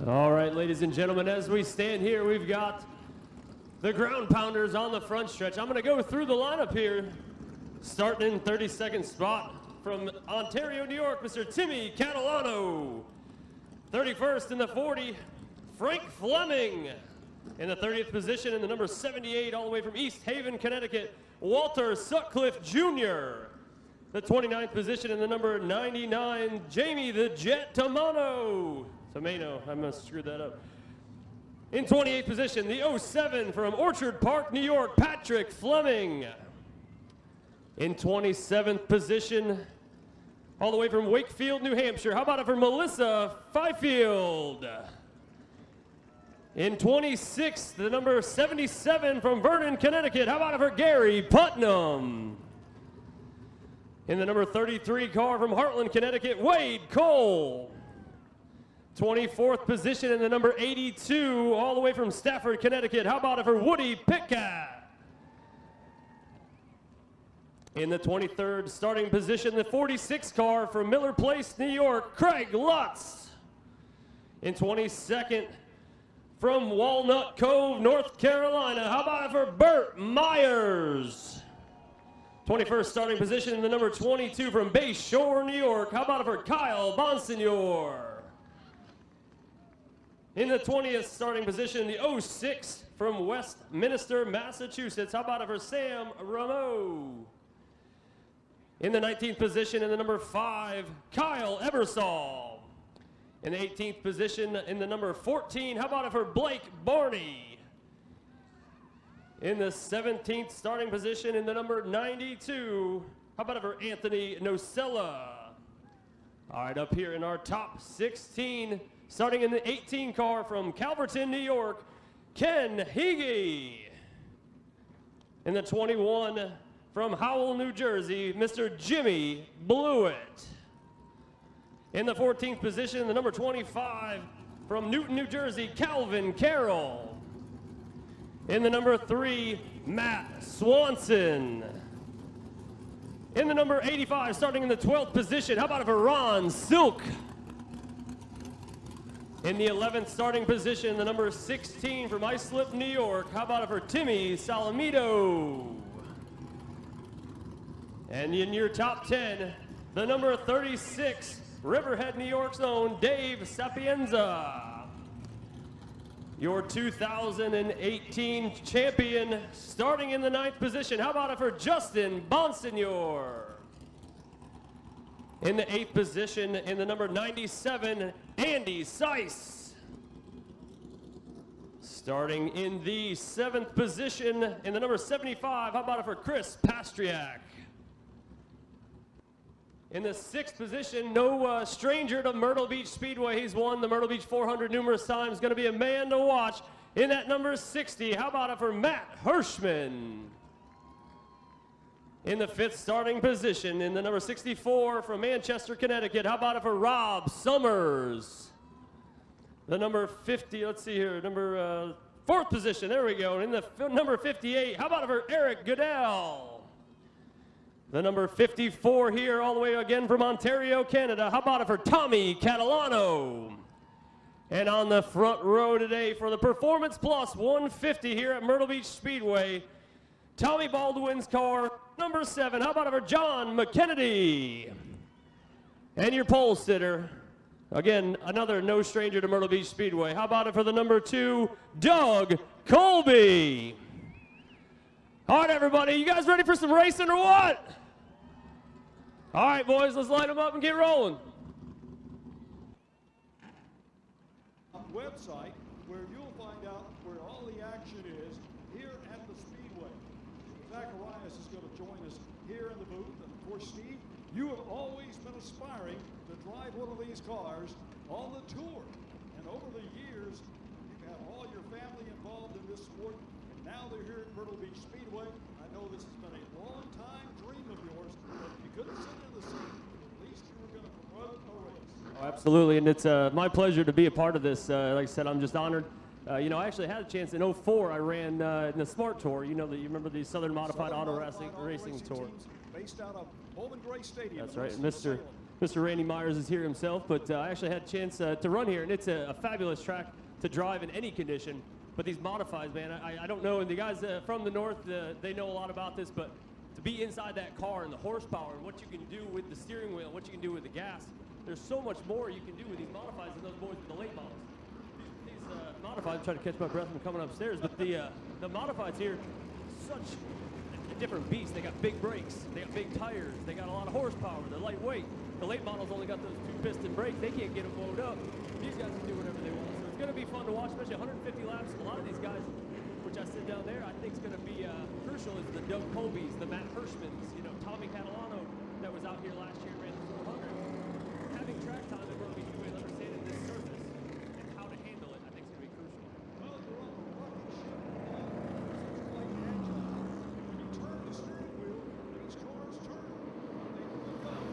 All right, ladies and gentlemen, as we stand here, we've got the ground pounders on the front stretch. I'm going to go through the lineup here, starting in 32nd spot from Ontario, New York, Mr. Timmy Catalano. 31st in the 40, Frank Fleming. In the 30th position in the number 78, all the way from East Haven, Connecticut, Walter Sutcliffe Jr. The 29th position in the number 99, Jamie the Jet Tomaino, I must screw that up. In 28th position, the 07 from Orchard Park, New York, Patrick Fleming. In 27th position, all the way from Wakefield, New Hampshire, how about it for Melissa Fifield? In 26th, the number 77 from Vernon, Connecticut, how about it for Gary Putnam? In the number 33 car from Heartland, Connecticut, Wade Cole. 24th position in the number 82, all the way from Stafford, Connecticut. How about it for Woody Pitcat? In the 23rd starting position, the 46 car from Miller Place, New York, Craig Lutz. In 22nd, from Walnut Cove, North Carolina, how about it for Burt Myers? 21st starting position in the number 22 from Bay Shore, New York, how about it for Kyle Bonsignor? In the 20th starting position, the 06 from Westminster, Massachusetts, how about it for Sam Rameau? In the 19th position in the number 5, Kyle Ebersol. In the 18th position in the number 14, how about it for Blake Barney? In the 17th starting position in the number 92, how about it for Anthony Nocella? All right, up here in our top 16, starting in the 18 car from Calverton, New York, Ken Hege. In the 21 from Howell, New Jersey, Mr. Jimmy Blewett. In the 14th position, the number 25 from Newton, New Jersey, Calvin Carroll. In the number 3, Matt Swanson. In the number 85, starting in the 12th position, how about it for Ron Silk? In the 11th starting position, the number 16 from Islip, New York, how about it for Timmy Salamito? And in your top 10, the number 36, Riverhead, New York's own Dave Sapienza. Your 2018 champion, starting in the 9th position. How about it for Justin Bonsignor? In the 8th position, in the number 97, Andy Seiss. Starting in the 7th position, in the number 75, how about it for Chris Pastriak? In the 6th position, no stranger to Myrtle Beach Speedway. He's won the Myrtle Beach 400 numerous times. Going to be a man to watch. In that number 60, how about it for Matt Hirschman? In the 5th starting position, in the number 64 from Manchester, Connecticut, how about it for Rob Summers? The number 50, let's see here, number 4th position, there we go. In the number 58, how about it for Eric Goodell? The number 54 here, all the way again from Ontario, Canada. How about it for Tommy Catalano? And on the front row today for the Performance Plus 150 here at Myrtle Beach Speedway, Tommy Baldwin's car, number 7. How about it for John McKennedy? And your pole sitter, again, another no stranger to Myrtle Beach Speedway. How about it for the number 2, Doug Colby? All right, everybody, you guys ready for some racing or what? All right, boys, let's light them up and get rolling. Website where you'll find out where all the action is here at the Speedway. Zacharias is going to join us here in the booth. And of course, Steve, you have always been aspiring to drive one of these cars on the tour. And over the years, you've had all your family involved in this sport. And now they're here at Myrtle Beach Speedway. I know this has been a long-time dream of yours, but you couldn't sit in the seat. At least you were going to promote a race. Oh, absolutely, and it's my pleasure to be a part of this. Like I said, I'm just honored. You know, I actually had a chance in 04. I ran in the Smart Tour. You know, you remember the Southern Modified Auto Racing Tour. Based out of Bowman Gray Stadium. That's right, Mr. Mr. Randy Myers is here himself, but I actually had a chance to run here, and it's a fabulous track to drive in any condition. But these modifieds, man, I don't know, and the guys from the north, they know a lot about this, but to be inside that car and the horsepower and what you can do with the steering wheel, what you can do with the gas, there's so much more you can do with these modifieds than those boys with the late models. These modifieds, I'm trying to catch my breath from coming upstairs, but the modifieds here, such a different beast. They got big brakes, they got big tires, they got a lot of horsepower, they're lightweight. The late models only got those 2-piston brakes. They can't get them loaded up. These guys can do whatever they want. So it's going to be fun to watch, especially 150 laps. A lot of these guys, which I said down there, I think is going to be crucial is the Doug Colbys, the Matt Hirschmans, you know, Tommy Catalano that was out here last year and ran the 400. Having track time at Myrtle Beach Speedway and understanding this surface and how to handle it, I think is going to be crucial. Well, you're on the rocket ship. Like agile. When you turn the steering wheel, these cars turn. They move up.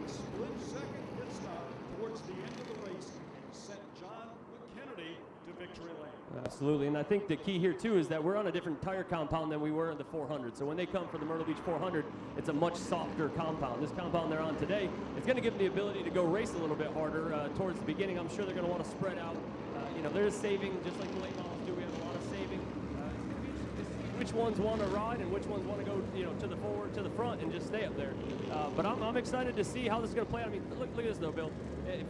Split-second pit stop towards the end of the race sent John Kennedy to victory lane. Absolutely, and I think the key here too is that we're on a different tire compound than we were in the 400. So when they come for the Myrtle Beach 400, it's a much softer compound. This compound they're on today, it's going to give them the ability to go race a little bit harder towards the beginning. I'm sure they're going to want to spread out. You know, there's saving just like the late models do. We have a lot of saving. It's going to be interesting to see which ones want to ride and which ones want to go, you know, to the forward, to the front, and just stay up there. But I'm excited to see how this is going to play out. I mean, look at this though, Bill.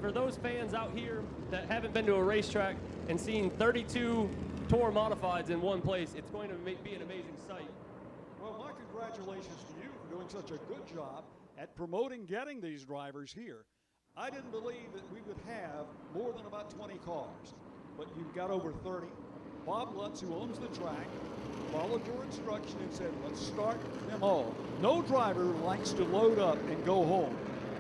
For those fans out here that haven't been to a racetrack and seen 32 Tour modifieds in one place, it's going to be an amazing sight. Well, my congratulations to you for doing such a good job at promoting getting these drivers here. I didn't believe that we would have more than about 20 cars, but you've got over 30. Bob Lutz, who owns the track, followed your instruction and said, let's start them all. No driver likes to load up and go home.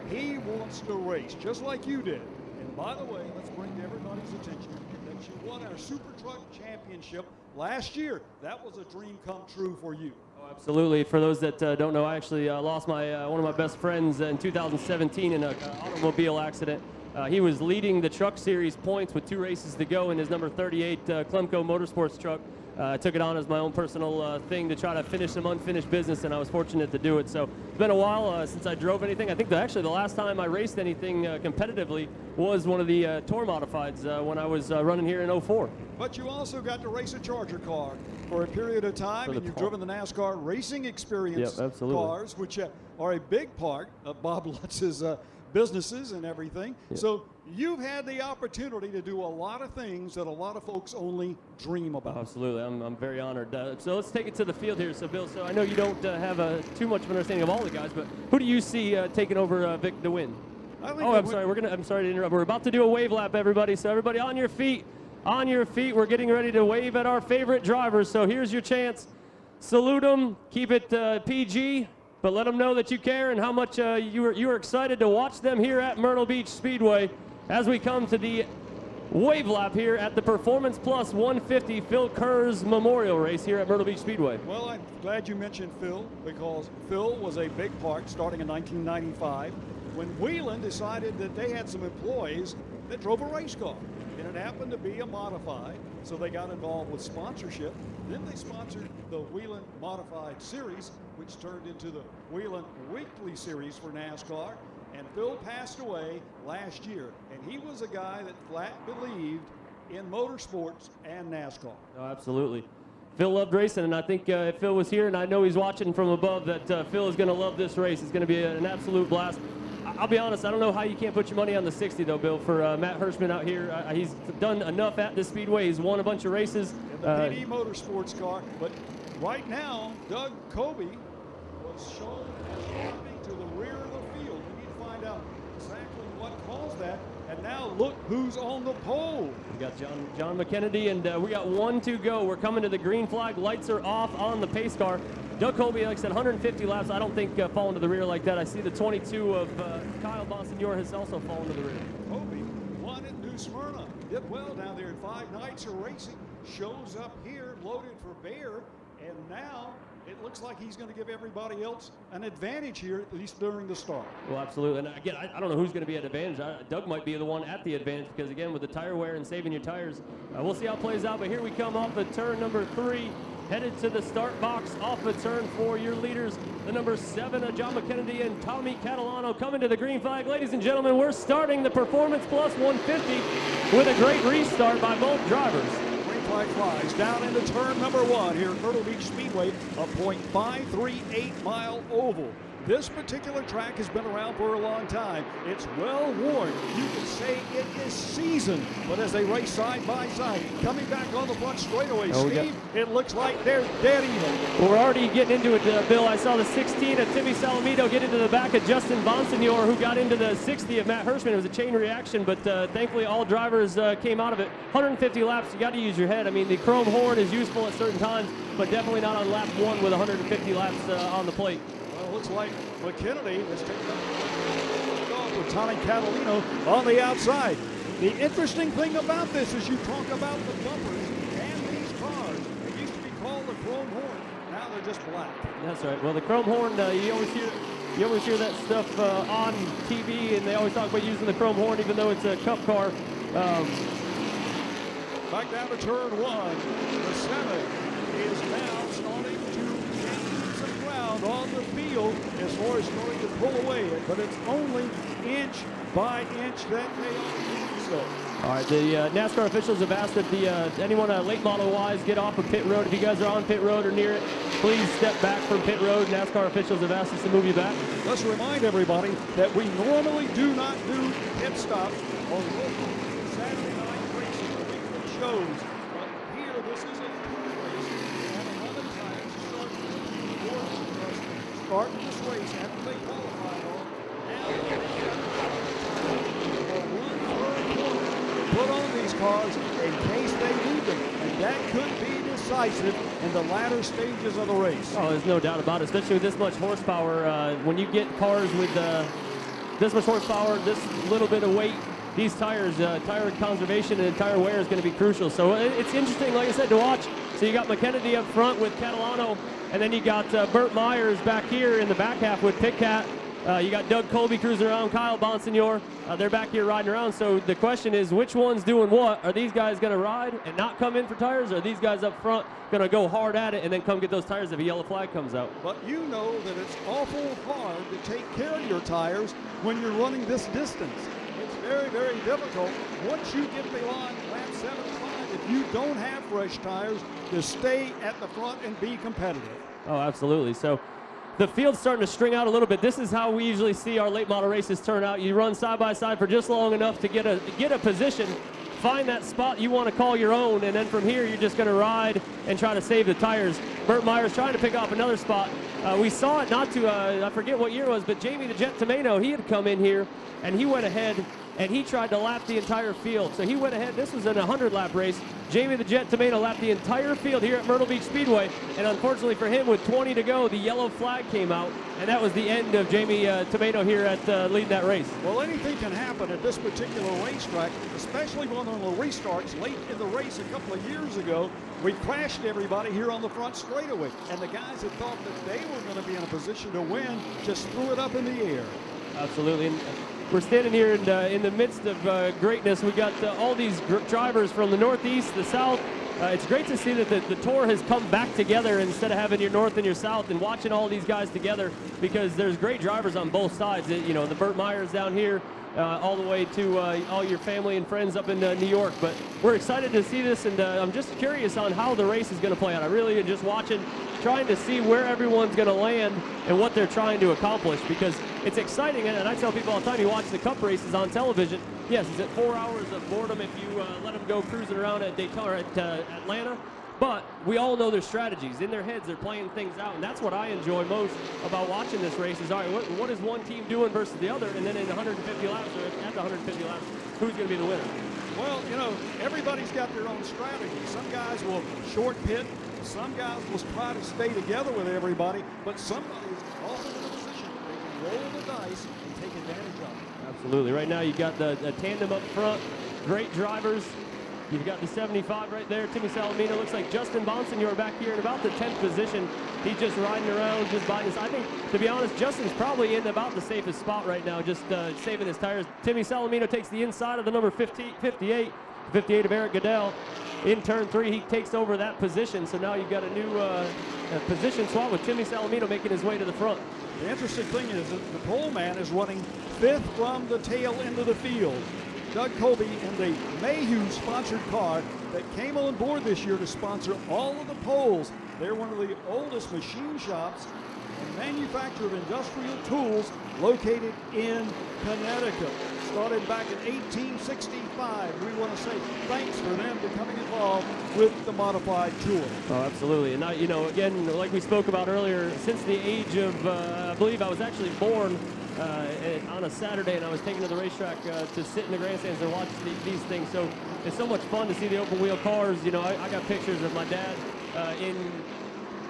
He wants to race, just like you did. And by the way, let's bring to everybody's attention that you won our Super Truck Championship last year. That was a dream come true for you. Oh, absolutely. For those that don't know, I actually lost my one of my best friends in 2017 in an automobile accident. He was leading the Truck Series points with 2 races to go in his number 38 Klemco Motorsports truck. I took it on as my own personal thing to try to finish some unfinished business, and I was fortunate to do it. So it's been a while since I drove anything. I think actually the last time I raced anything competitively was one of the Tour Modifieds when I was running here in 04. But you also got to race a Charger car for a period of time, and you've driven the NASCAR Racing Experience cars, which are a big part of Bob Lutz's businesses and everything. Yep. So you've had the opportunity to do a lot of things that a lot of folks only dream about. Absolutely. I'm very honored. So let's take it to the field here. So, Bill, so I know you don't have too much of an understanding of all the guys, but who do you see taking over Vic to win? I'm sorry. I'm sorry to interrupt. We're about to do a wave lap, everybody. So everybody on your feet. On your feet. We're getting ready to wave at our favorite drivers. So here's your chance. Salute them. Keep it PG. But let them know that you care and how much you are excited to watch them here at Myrtle Beach Speedway as we come to the wave lap here at the Performance Plus 150 Phil Kerr's Memorial Race here at Myrtle Beach Speedway. Well, I'm glad you mentioned Phil, because Phil was a big part starting in 1995 when Whelen decided that they had some employees that drove a race car. And it happened to be a modified, so they got involved with sponsorship. Then they sponsored the Whelen Modified Series, which turned into the Whelen Weekly Series for NASCAR. And Phil passed away last year, and he was a guy that flat believed in motorsports and NASCAR. Oh, absolutely. Phil loved racing, and I think if Phil was here, and I know he's watching from above, that Phil is going to love this race. It's going to be an absolute blast. I'll be honest, I don't know how you can't put your money on the 60, though, Bill, for Matt Hirschman out here. He's done enough at this Speedway. He's won a bunch of races. In the PD Motorsports car, but right now, Doug Colby was shown as driving to the rear of the field. We need to find out exactly what caused that. And now look who's on the pole. We got John McKennedy, and we got 1 to go. We're coming to the green flag. Lights are off on the pace car. Doug Colby, like I said, 150 laps. I don't think falling to the rear like that. I see the 22 of Kyle Bonsignor has also fallen to the rear. Colby won at New Smyrna. Did well down there in 5 nights of racing. Shows up here loaded for bear. And now it looks like he's going to give everybody else an advantage here, at least during the start. Well, absolutely. And again, I don't know who's going to be at advantage. Doug might be the one at the advantage because, again, with the tire wear and saving your tires, we'll see how it plays out. But here we come off of turn number 3, headed to the start box off of turn 4. Your leaders, the number 7, John McKennedy and Tommy Catalano, coming to the green flag. Ladies and gentlemen, we're starting the Performance Plus 150 with a great restart by both drivers. Flag flies down into turn number 1 here at Myrtle Beach Speedway, a .538 mile oval. This particular track has been around for a long time. It's well worn. You can say it is seasoned, but as they race side by side, coming back on the front straightaway, Steve, it looks like they're dead even. Well, we're already getting into it, Bill. I saw the 16 of Timmy Salamito get into the back of Justin Bonsignor, who got into the 60 of Matt Hirschman. It was a chain reaction, but thankfully all drivers came out of it. 150 laps, you got to use your head. I mean, the chrome horn is useful at certain times, but definitely not on lap 1 with 150 laps on the plate. Looks like McKennedy has taken up with Tommy Catalino on the outside. The interesting thing about this is you talk about the bumpers and these cars. It used to be called the chrome horn. Now they're just black. That's right. Well, the chrome horn, you always hear that stuff on TV, and they always talk about using the chrome horn, even though it's a cup car. Back down to turn 1. The 7 is now starting to on the field as far as starting to pull away, but it's only inch by inch that they are. So. All right, the NASCAR officials have asked that anyone late model wise get off of pit road. If you guys are on pit road or near it, please step back from pit road. NASCAR officials have asked us to move you back. Let's remind everybody that we normally do not do pit stops on local Saturday night racing or weekly shows. But here, this is a tour race, and 11 times starting this race after they qualified on. Now put on these cars in case they need them, and that could be decisive in the latter stages of the race. Oh, there's no doubt about it, especially with this much horsepower. When you get cars with this much horsepower, this little bit of weight, these tires, tire conservation and tire wear is going to be crucial. So it's interesting, like I said, to watch. So you got McKennedy up front with Catalano, and then you got Burt Myers back here in the back half with Pitcat. You got Doug Colby cruising around, Kyle Bonsignor. They're back here riding around. So the question is, which one's doing what? Are these guys going to ride and not come in for tires? Or are these guys up front going to go hard at it and then come get those tires if a yellow flag comes out? But you know that it's awful hard to take care of your tires when you're running this distance. It's very, very difficult once you get beyond lap 75 if you don't have fresh tires to stay at the front and be competitive. Oh, absolutely. So the field's starting to string out a little bit. This is how we usually see our late model races turn out. You run side by side for just long enough to get a position, find that spot you want to call your own, and then from here you're just going to ride and try to save the tires. Burt Myers trying to pick off another spot. We saw it I forget what year it was, but Jamie the Jet Tomeno, he had come in here and he went ahead and he tried to lap the entire field. So he went ahead. This was an 100-lap race. Jamie the Jet Tomeno lapped the entire field here at Myrtle Beach Speedway, and unfortunately for him, with 20 to go, the yellow flag came out, and that was the end of Jamie Tomeno here at leading that race. Well, anything can happen at this particular racetrack, especially when on the restarts late in the race a couple of years ago. We crashed everybody here on the front straightaway, and the guys that thought that they were going to be in a position to win just threw it up in the air. Absolutely. And we're standing here in the midst of greatness. We got all these drivers from the Northeast, the South. It's great to see that the tour has come back together instead of having your North and your South, and watching all these guys together, because there's great drivers on both sides. You know, the Burt Myers down here, all the way to all your family and friends up in New York. But we're excited to see this, and I'm just curious on how the race is going to play out. I really am just watching, trying to see where everyone's going to land and what they're trying to accomplish, because it's exciting. And I tell people all the time, you watch the Cup races on television. Yes, is it 4 hours of boredom if you let them go cruising around at Daytona or at Atlanta? But we all know their strategies. In their heads, they're playing things out, and that's what I enjoy most about watching this race is, all right, what is one team doing versus the other, and then in 150 laps, or at the 150 laps, who's going to be the winner? Well, you know, everybody's got their own strategy. Some guys will short pit, some guys will try to stay together with everybody, but somebody's also in a position they can roll the dice and take advantage of it. Absolutely. Right now, you got the tandem up front, great drivers. You've got the 75 right there, Timmy Salamino. Looks like Justin Bonson, you are back here in about the 10th position. He's just riding around, just buying this. I think, to be honest, Justin's probably in about the safest spot right now, just saving his tires. Timmy Salamino takes the inside of the number 58 of Eric Goodell. In turn 3, he takes over that position. So now you've got a new position swap with Timmy Salamino making his way to the front. The interesting thing is that the pole man is running 5th from the tail end of the field. Doug Colby in the Mayhew-sponsored car that came on board this year to sponsor all of the poles. They're one of the oldest machine shops and manufacturer of industrial tools located in Connecticut. Started back in 1865. We want to say thanks for them becoming involved with the modified tour. Oh, absolutely. And now, you know, again, like we spoke about earlier, since the age of, I believe I was actually born on a Saturday, and I was taken to the racetrack to sit in the grandstands and watch these things. So it's so much fun to see the open wheel cars. You know, I got pictures of my dad in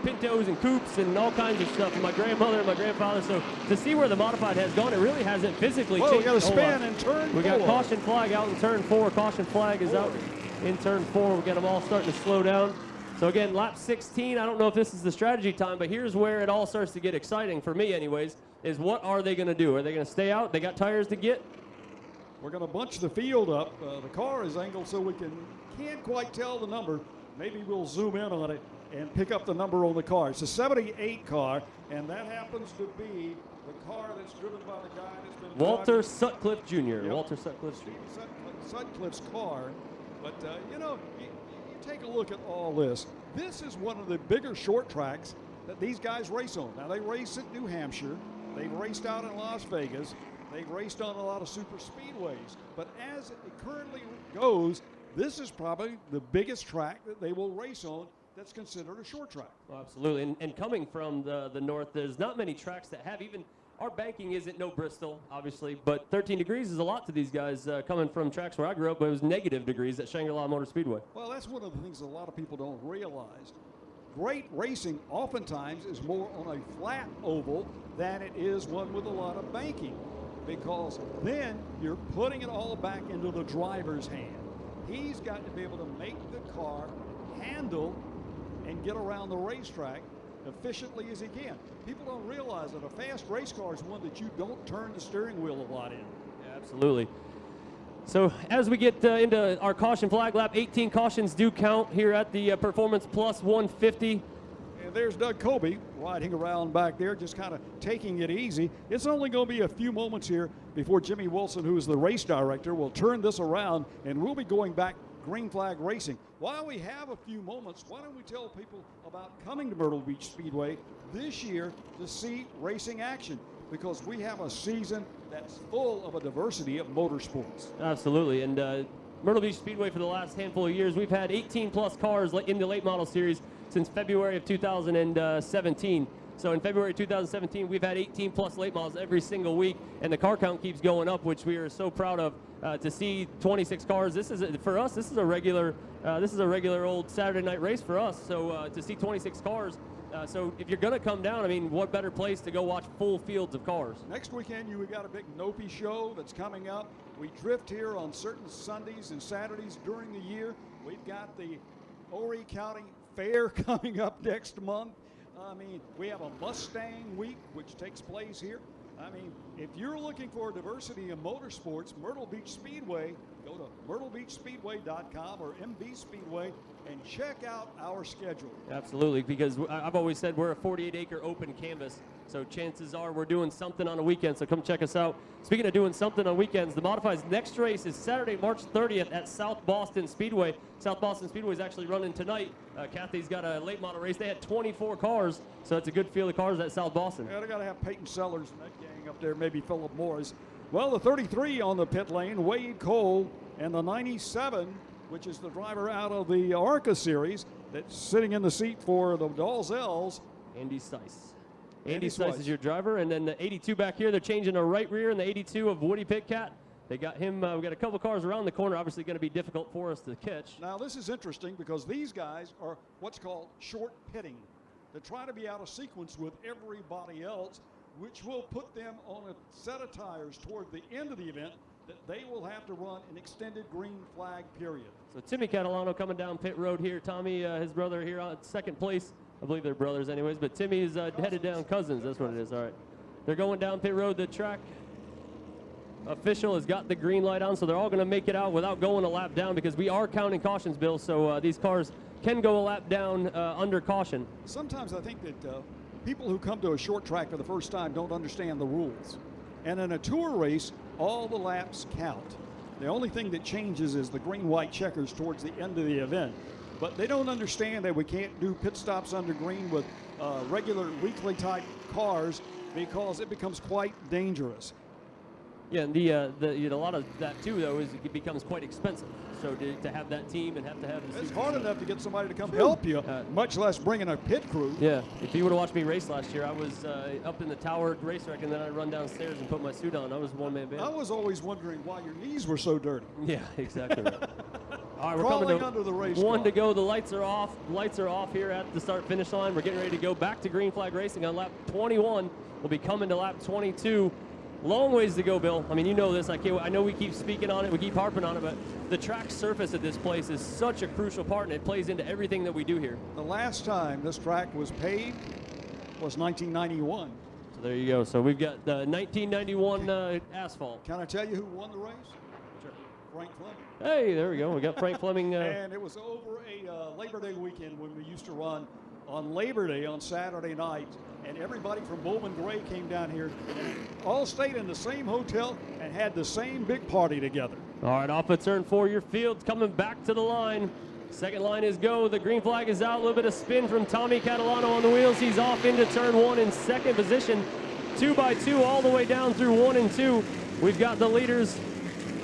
Pintos and coupes and all kinds of stuff, and my grandmother and my grandfather. So to see where the modified has gone, it really hasn't physically changed. We got a spin in turn 4. We got caution flag out in turn 4. Caution flag is out in turn 4. We got them all starting to slow down. So again, lap 16, I don't know if this is the strategy time, but here's where it all starts to get exciting, for me anyways, is what are they going to do? Are they going to stay out? They got tires to get? We're going to bunch the field up. The car is angled so we can't quite tell the number. Maybe we'll zoom in on it and pick up the number on the car. It's a 78 car, and that happens to be the car that's driven by the guy that's been Walter Sutcliffe Jr. Yep. Walter Sutcliffe Jr. Sutcliffe's car. But, you know, you take a look at all this. This is one of the bigger short tracks that these guys race on. Now, they race at New Hampshire. They've raced out in Las Vegas. They've raced on a lot of super speedways. But as it currently goes, this is probably the biggest track that they will race on that's considered a short track. Oh, absolutely. And coming from the north, there's not many tracks that have even, our banking isn't no Bristol, obviously, but 13 degrees is a lot to these guys coming from tracks where I grew up. It was negative degrees at Shangri-La Motor Speedway. Well, that's one of the things that a lot of people don't realize. Great racing oftentimes is more on a flat oval than it is one with a lot of banking, because then you're putting it all back into the driver's hand. He's got to be able to make the car handle and get around the racetrack efficiently as he can. People don't realize that a fast race car is one that you don't turn the steering wheel a lot in. Yeah, absolutely. So as we get into our caution flag lap, 18 cautions do count here at the Performance Plus 150. And there's Doug Colby riding around back there, just kind of taking it easy. It's only going to be a few moments here before Jimmy Wilson, who is the race director, will turn this around, and we'll be going back green flag racing. While we have a few moments, why don't we tell people about coming to Myrtle Beach Speedway this year to see racing action, because we have a season that's full of a diversity of motorsports. Absolutely. And Myrtle Beach Speedway, for the last handful of years, we've had 18 plus cars in the late model series since February of 2017. So in February 2017, we've had 18 plus late models every single week, and the car count keeps going up, which we are so proud of. To see 26 cars, this is for us. This is a regular old Saturday night race for us. So to see 26 cars. So if you're going to come down, I mean, what better place to go watch full fields of cars? Next weekend, we got a big Nopi show that's coming up. We drift here on certain Sundays and Saturdays during the year. We've got the Horry County Fair coming up next month. I mean, we have a Mustang Week, which takes place here. I mean, if you're looking for diversity in motorsports, Myrtle Beach Speedway, go to myrtlebeachspeedway.com or MB Speedway and check out our schedule. Absolutely, because I've always said we're a 48-acre open canvas, so chances are we're doing something on a weekend, so come check us out. Speaking of doing something on weekends, the Modifieds' next race is Saturday, March 30th at South Boston Speedway. South Boston Speedway is actually running tonight. Kathy's got a late model race. They had 24 cars, so it's a good field of cars at South Boston. Yeah, they got to have Peyton Sellers and that gang up there, maybe Philip Morris. Well, the 33 on the pit lane, Wade Cole, and the 97, which is the driver out of the ARCA series that's sitting in the seat for the Dalzells. Andy Seiss. Andy Seiss is your driver, and then the 82 back here, they're changing a right rear in the 82 of Woody Pitcat. They got him, we got a couple cars around the corner, obviously going to be difficult for us to catch. Now this is interesting because these guys are what's called short pitting. They try to be out of sequence with everybody else, which will put them on a set of tires toward the end of the event that they will have to run an extended green flag period. So Timmy Catalano coming down pit road here. Tommy, his brother here on second place. I believe they're brothers anyways, but Timmy is headed down. Cousins, that's what it is. All right. They're going down pit road. The track official has got the green light on, so they're all going to make it out without going a lap down because we are counting cautions, Bill, so these cars can go a lap down under caution. Sometimes I think that people who come to a short track for the first time don't understand the rules. And in a tour race, all the laps count. The only thing that changes is the green-white checkers towards the end of the event. But they don't understand that we can't do pit stops under green with regular weekly type cars because it becomes quite dangerous. Yeah, and a lot of that too, though, is it becomes quite expensive. So to have that team and have to have it's hard enough to get somebody to come help you, much less bringing a pit crew. Yeah, if you would have watched me race last year, I was up in the tower race wreck, and then I run downstairs and put my suit on. I was one-man band. I was always wondering why your knees were so dirty. Yeah, exactly right. All right, we're Crawling coming to under the race one car. to go. The lights are off. Lights are off here at the start-finish line. We're getting ready to go back to green flag racing on lap 21. We'll be coming to lap 22. Long ways to go, Bill. I mean, you know this. I know we keep speaking on it. We keep harping on it, but the track surface at this place is such a crucial part, and it plays into everything that we do here. The last time this track was paved was 1991. So there you go. So we've got the 1991 asphalt. Can I tell you who won the race? Sure. Frank Fleming. Hey, there we go. We got Frank Fleming. And it was over a Labor Day weekend when we used to run on Labor Day on Saturday night. And everybody from Bowman Gray came down here and all stayed in the same hotel and had the same big party together. All right, off of turn 4, your field's coming back to the line. Second line is go. The green flag is out. A little bit of spin from Tommy Catalano on the wheels. He's off into turn 1 in second position. 2 by 2 all the way down through 1 and 2. We've got the leaders.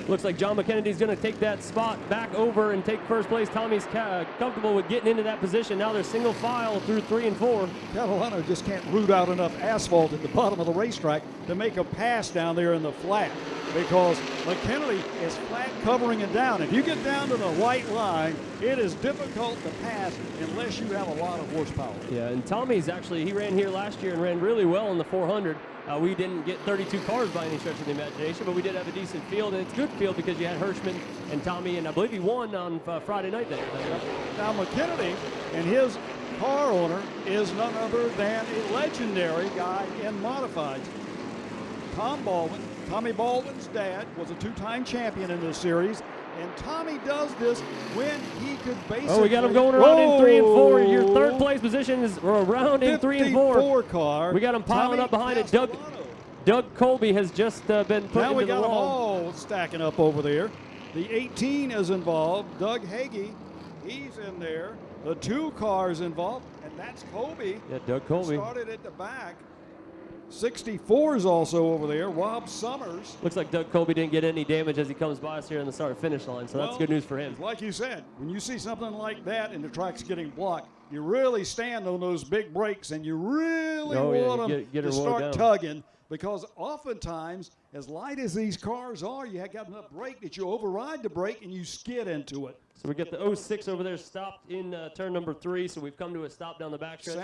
Looks like John McKennedy's going to take that spot back over and take first place. Tommy's comfortable with getting into that position. Now they're single file through 3 and 4. Catalano just can't root out enough asphalt at the bottom of the racetrack to make a pass down there in the flat because McKennedy is flat covering it down. If you get down to the white line, it is difficult to pass unless you have a lot of horsepower. Yeah, and Tommy's actually, he ran here last year and ran really well in the 400. We didn't get 32 cars by any stretch of the imagination, but we did have a decent field, and it's a good field because you had Hirschman and Tommy, and I believe he won on Friday night there. Now McKennedy and his car owner is none other than a legendary guy in modifieds. Tommy Baldwin's dad was a 2-time champion in this series, and Tommy does this when he could basically... Oh, we got him going around in 3 and 4. Your third place position is around in 3 and 4. Car. We got him piling up behind it. Doug Colby has just been put into the wall. Now we got them all stacking up over there. The 18 is involved. Doug Hagee, he's in there. The 2 cars involved, and that's Colby. Yeah, Doug Colby. Started at the back. 64 is also over there. Rob Summers. Looks like Doug Colby didn't get any damage as he comes by us here on the start-finish line, so that's good news for him. Like you said, when you see something like that and the track's getting blocked, you really stand on those big brakes and you really want them to start tugging because oftentimes, as light as these cars are, you have got enough brake that you override the brake and you skid into it. So we got the 06 over there stopped in turn number 3, so we've come to a stop down the backstretch.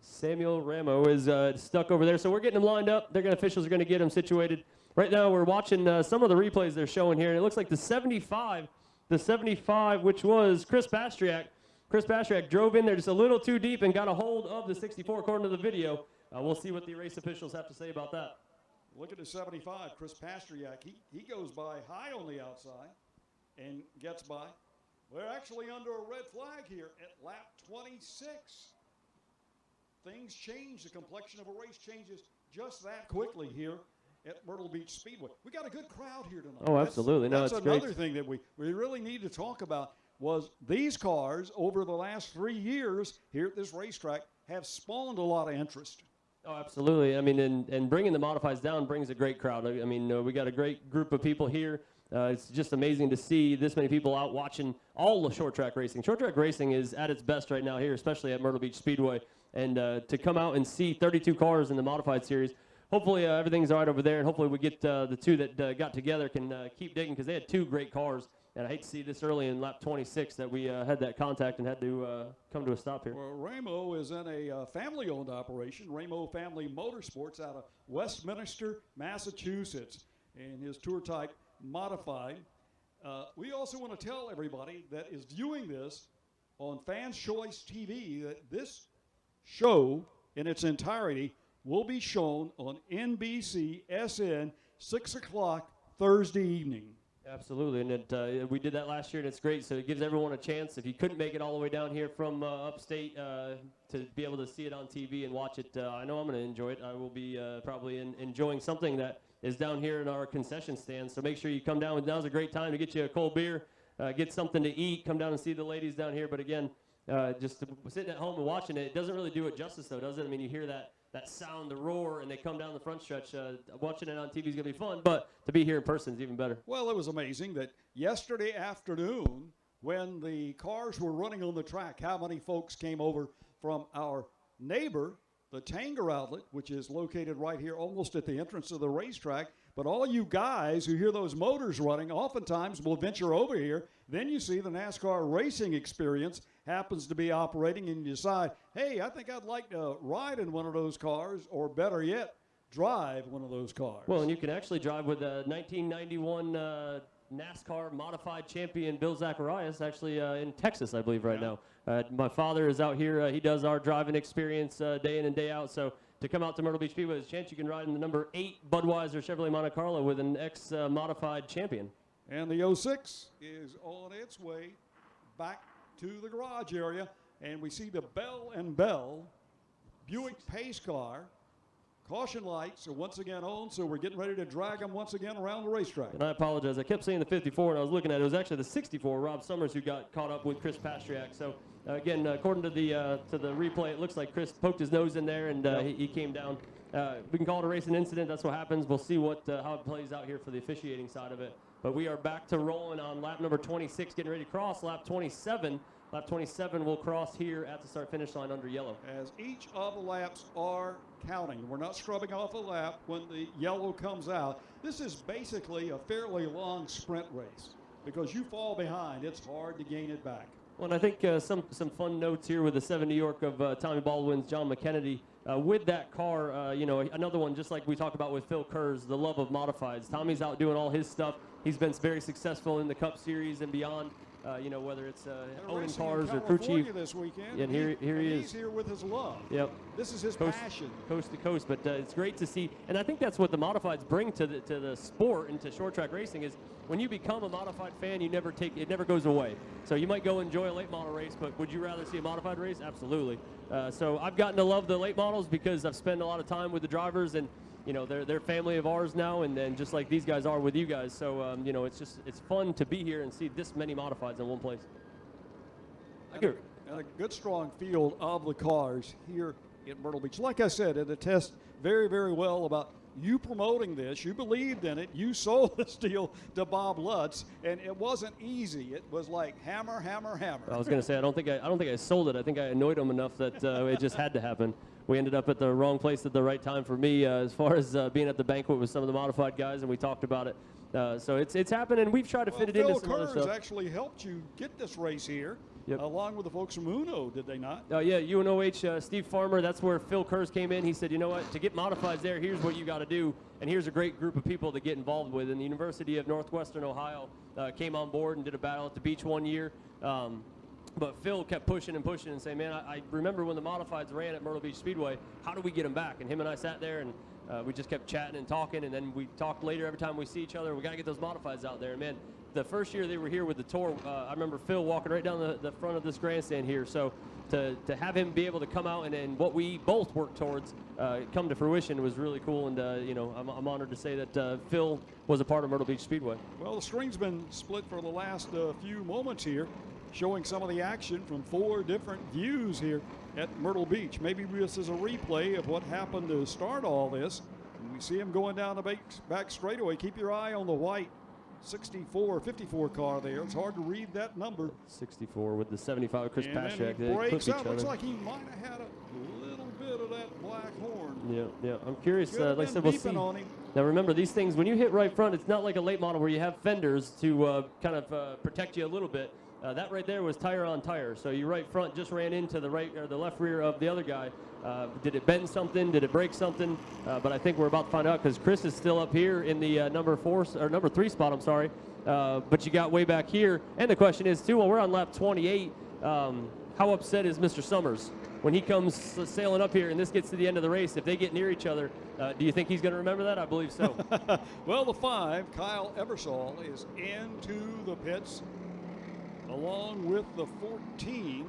Samuel Ramo is stuck over there, so we're getting him lined up. Officials are going to get him situated. Right now we're watching some of the replays they're showing here, and it looks like the 75, which was Chris Bastriak. Chris Bastriak drove in there just a little too deep and got a hold of the 64 according to the video. We'll see what the race officials have to say about that. Look at the 75, Chris Pastriak. He goes by high on the outside and gets by. We're actually under a red flag here at lap 26. Things change. The complexion of a race changes just that quickly here at Myrtle Beach Speedway. We got a good crowd here tonight. Oh, absolutely. That's another thing that we really need to talk about was these cars over the last 3 years here at this racetrack have spawned a lot of interest. Oh, absolutely. I mean, and bringing the modifieds down brings a great crowd. I mean, we got a great group of people here. It's just amazing to see this many people out watching all the short track racing. Short track racing is at its best right now here, especially at Myrtle Beach Speedway. And to come out and see 32 cars in the modified series, hopefully everything's all right over there. And hopefully we get the 2 that got together can keep digging because they had 2 great cars. And I hate to see this early in lap 26 that we had that contact and had to come to a stop here. Well, Ramo is in a family-owned operation, Ramo Family Motorsports out of Westminster, Massachusetts. in his tour type modified. We also want to tell everybody that is viewing this on Fans Choice TV that this show in its entirety will be shown on NBC SN 6 o'clock Thursday evening. Absolutely, and we did that last year, and it's great. So it gives everyone a chance. If you couldn't make it all the way down here from upstate to be able to see it on TV and watch it, I know I'm going to enjoy it. I will be probably enjoying something that is down here in our concession stand. So make sure you come down. Now's a great time to get you a cold beer, get something to eat, come down and see the ladies down here. But again, just sitting at home and watching it doesn't really do it justice, though, does it? I mean, you hear that sound, the roar, and they come down the front stretch. Watching it on TV is going to be fun, but to be here in person is even better. Well, it was amazing that yesterday afternoon when the cars were running on the track, how many folks came over from our neighbor, the Tanger Outlet, which is located right here almost at the entrance of the racetrack. But all you guys who hear those motors running oftentimes will venture over here. Then you see the NASCAR racing experience happens to be operating, and you decide, hey, I think I'd like to ride in one of those cars, or better yet, drive one of those cars. Well, and you can actually drive with a 1991 NASCAR modified champion Bill Zacharias, actually in Texas, I believe, right now. My father is out here. He does our driving experience day in and day out. So to come out to Myrtle Beach Speedway, there's a chance you can ride in the number 8 Budweiser Chevrolet Monte Carlo with an ex-modified champion. And the 06 is on its way back to the garage area, and we see the Bell & Bell Buick pace car. Caution lights are once again on, so we're getting ready to drag them once again around the racetrack. And I apologize. I kept saying the 54, and I was looking at it. It was actually the 64, Rob Summers, who got caught up with Chris Pastriak. So, again, according to the replay, it looks like Chris poked his nose in there, and he came down. We can call it a racing incident. That's what happens. We'll see how it plays out here for the officiating side of it. But we are back to rolling on lap number 26, getting ready to cross lap 27. Lap 27 will cross here at the start-finish line under yellow. As each of the laps are counting. We're not scrubbing off a lap when the yellow comes out. This is basically a fairly long sprint race. Because you fall behind, it's hard to gain it back. Well, and I think some fun notes here with the 7 New York of Tommy Baldwin's John McKennedy. With that car, another one just like we talked about with Phil Kerr's, the love of modifieds. Tommy's out doing all his stuff. He's been very successful in the Cup Series and beyond. Whether it's owning cars or crew chief. This weekend. And here he is. He's here with his love. Yep. This is his passion. Coast to coast, but it's great to see. And I think that's what the modifieds bring to the sport and to short track racing is when you become a modified fan, it never goes away. So you might go enjoy a late model race, but would you rather see a modified race? Absolutely. So I've gotten to love the late models because I've spent a lot of time with the drivers, and they're family of ours now, and just like these guys are with you guys. So it's fun to be here and see this many modifieds in one place. And a good strong field of the cars here at Myrtle Beach. Like I said, it attests very, very well about you promoting this. You believed in it. You sold this deal to Bob Lutz, and it wasn't easy. It was like hammer, hammer, hammer. I was going to say I don't think I sold it. I think I annoyed him enough that it just had to happen. We ended up at the wrong place at the right time for me as far as being at the banquet with some of the modified guys, and we talked about it. So it's happening. We've tried to fit it into some other stuff. Phil Kerr actually helped you get this race here, along with the folks from Uno, did they not? Yeah, UNOH, Steve Farmer, that's where Phil Kerrs came in. He said, you know what, to get modifieds there, here's what you got to do, and here's a great group of people to get involved with. And the University of Northwestern Ohio came on board and did a battle at the beach one year. But Phil kept pushing and pushing and saying, man, I remember when the modifieds ran at Myrtle Beach Speedway, how do we get them back? And him and I sat there, and we just kept chatting and talking, and then we talked later every time we see each other. We got to get those modifieds out there. And, man, the first year they were here with the tour, I remember Phil walking right down the front of this grandstand here. So to have him be able to come out and what we both worked towards come to fruition was really cool. And, I'm honored to say that Phil was a part of Myrtle Beach Speedway. Well, the screen's been split for the last few moments here, showing some of the action from 4 different views here at Myrtle Beach. Maybe this is a replay of what happened to start all this. And we see him going down the back straightaway. Keep your eye on the white 54 car there. It's hard to read that number. 64 with the 75 Chris Pastriak. He breaks out. Looks like he might have had a little bit of that black horn. Yeah. I'm curious. Like I said, we'll see. Now remember, these things, when you hit right front, it's not like a late model where you have fenders to kind of protect you a little bit. That right there was tire on tire. So your right front just ran into the right or the left rear of the other guy. Did it bend something? Did it break something? But I think we're about to find out because Chris is still up here in the number 3 spot. I'm sorry. But you got way back here. And the question is too, while we're on lap 28, how upset is Mr. Summers when he comes sailing up here and this gets to the end of the race? If they get near each other, do you think he's going to remember that? I believe so. Well, the 5, Kyle Ebersol, is into the pits along with the 14,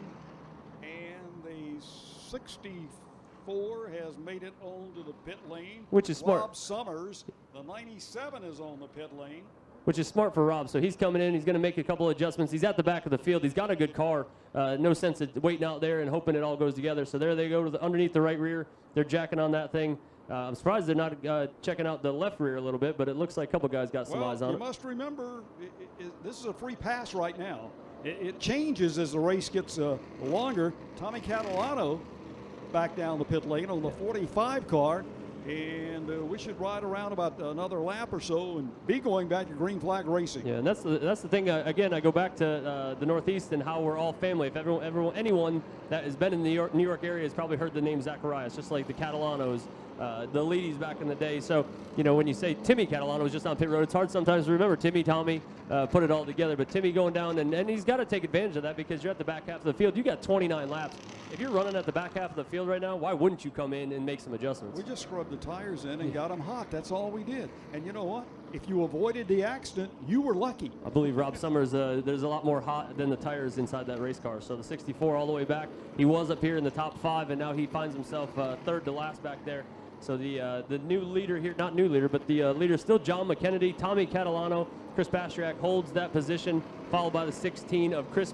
and the 64 has made it onto the pit lane. Which is smart. Rob Summers, the 97, is on the pit lane. Which is smart for Rob. So he's coming in. He's going to make a couple adjustments. He's at the back of the field. He's got a good car. No sense of waiting out there and hoping it all goes together. So there they go to underneath the right rear. They're jacking on that thing. I'm surprised they're not checking out the left rear a little bit, but it looks like a couple guys got some eyes on it. You must remember, this is a free pass right now. It changes as the race gets longer. Tommy Catalano back down the pit lane on the 45 car. And we should ride around about another lap or so and be going back to green flag racing. Yeah, and that's the thing. Again, I go back to the Northeast and how we're all family. If anyone that has been in the New York area has probably heard the name Zacharias, just like the Catalanos, the ladies back in the day. So, you know, when you say Timmy Catalano was just on pit road, it's hard sometimes to remember Timmy, Tommy, put it all together. But Timmy going down, and he's got to take advantage of that because you're at the back half of the field. You got 29 laps. If you're running at the back half of the field right now, why wouldn't you come in and make some adjustments? We just scrubbed the tires in and got them hot. That's all we did. And you know what? If you avoided the accident, you were lucky. I believe Rob Summers, there's a lot more hot than the tires inside that race car. So the 64 all the way back, he was up here in the top 5, and now he finds himself third to last back there. So the new leader here, not new leader, but the leader still John McKennedy, Tommy Catalano, Chris Pastriak holds that position, followed by the 16 of Timmy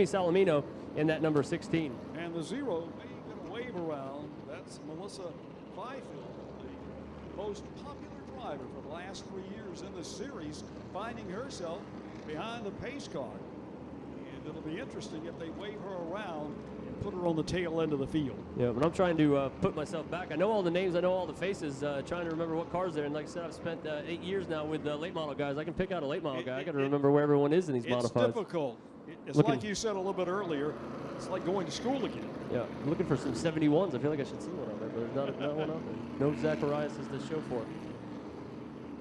Salamino in that number 16. And the 0 may get a wave around. That's Melissa Byfield, the most popular driver for the last 3 years in the series, finding herself behind the pace car. And it'll be interesting if they wave her around and put her on the tail end of the field. Yeah, but I'm trying to put myself back. I know all the names, I know all the faces, trying to remember what cars they're in. Like I said, I've spent 8 years now with late model guys. I can pick out a late model guy. I got to remember where everyone is in these modifieds. It's difficult. It's like you said a little bit earlier, it's like going to school again. Yeah, I'm looking for some 71s. I feel like I should see one out there, but there's not one out there. No Zacharias is the show for it.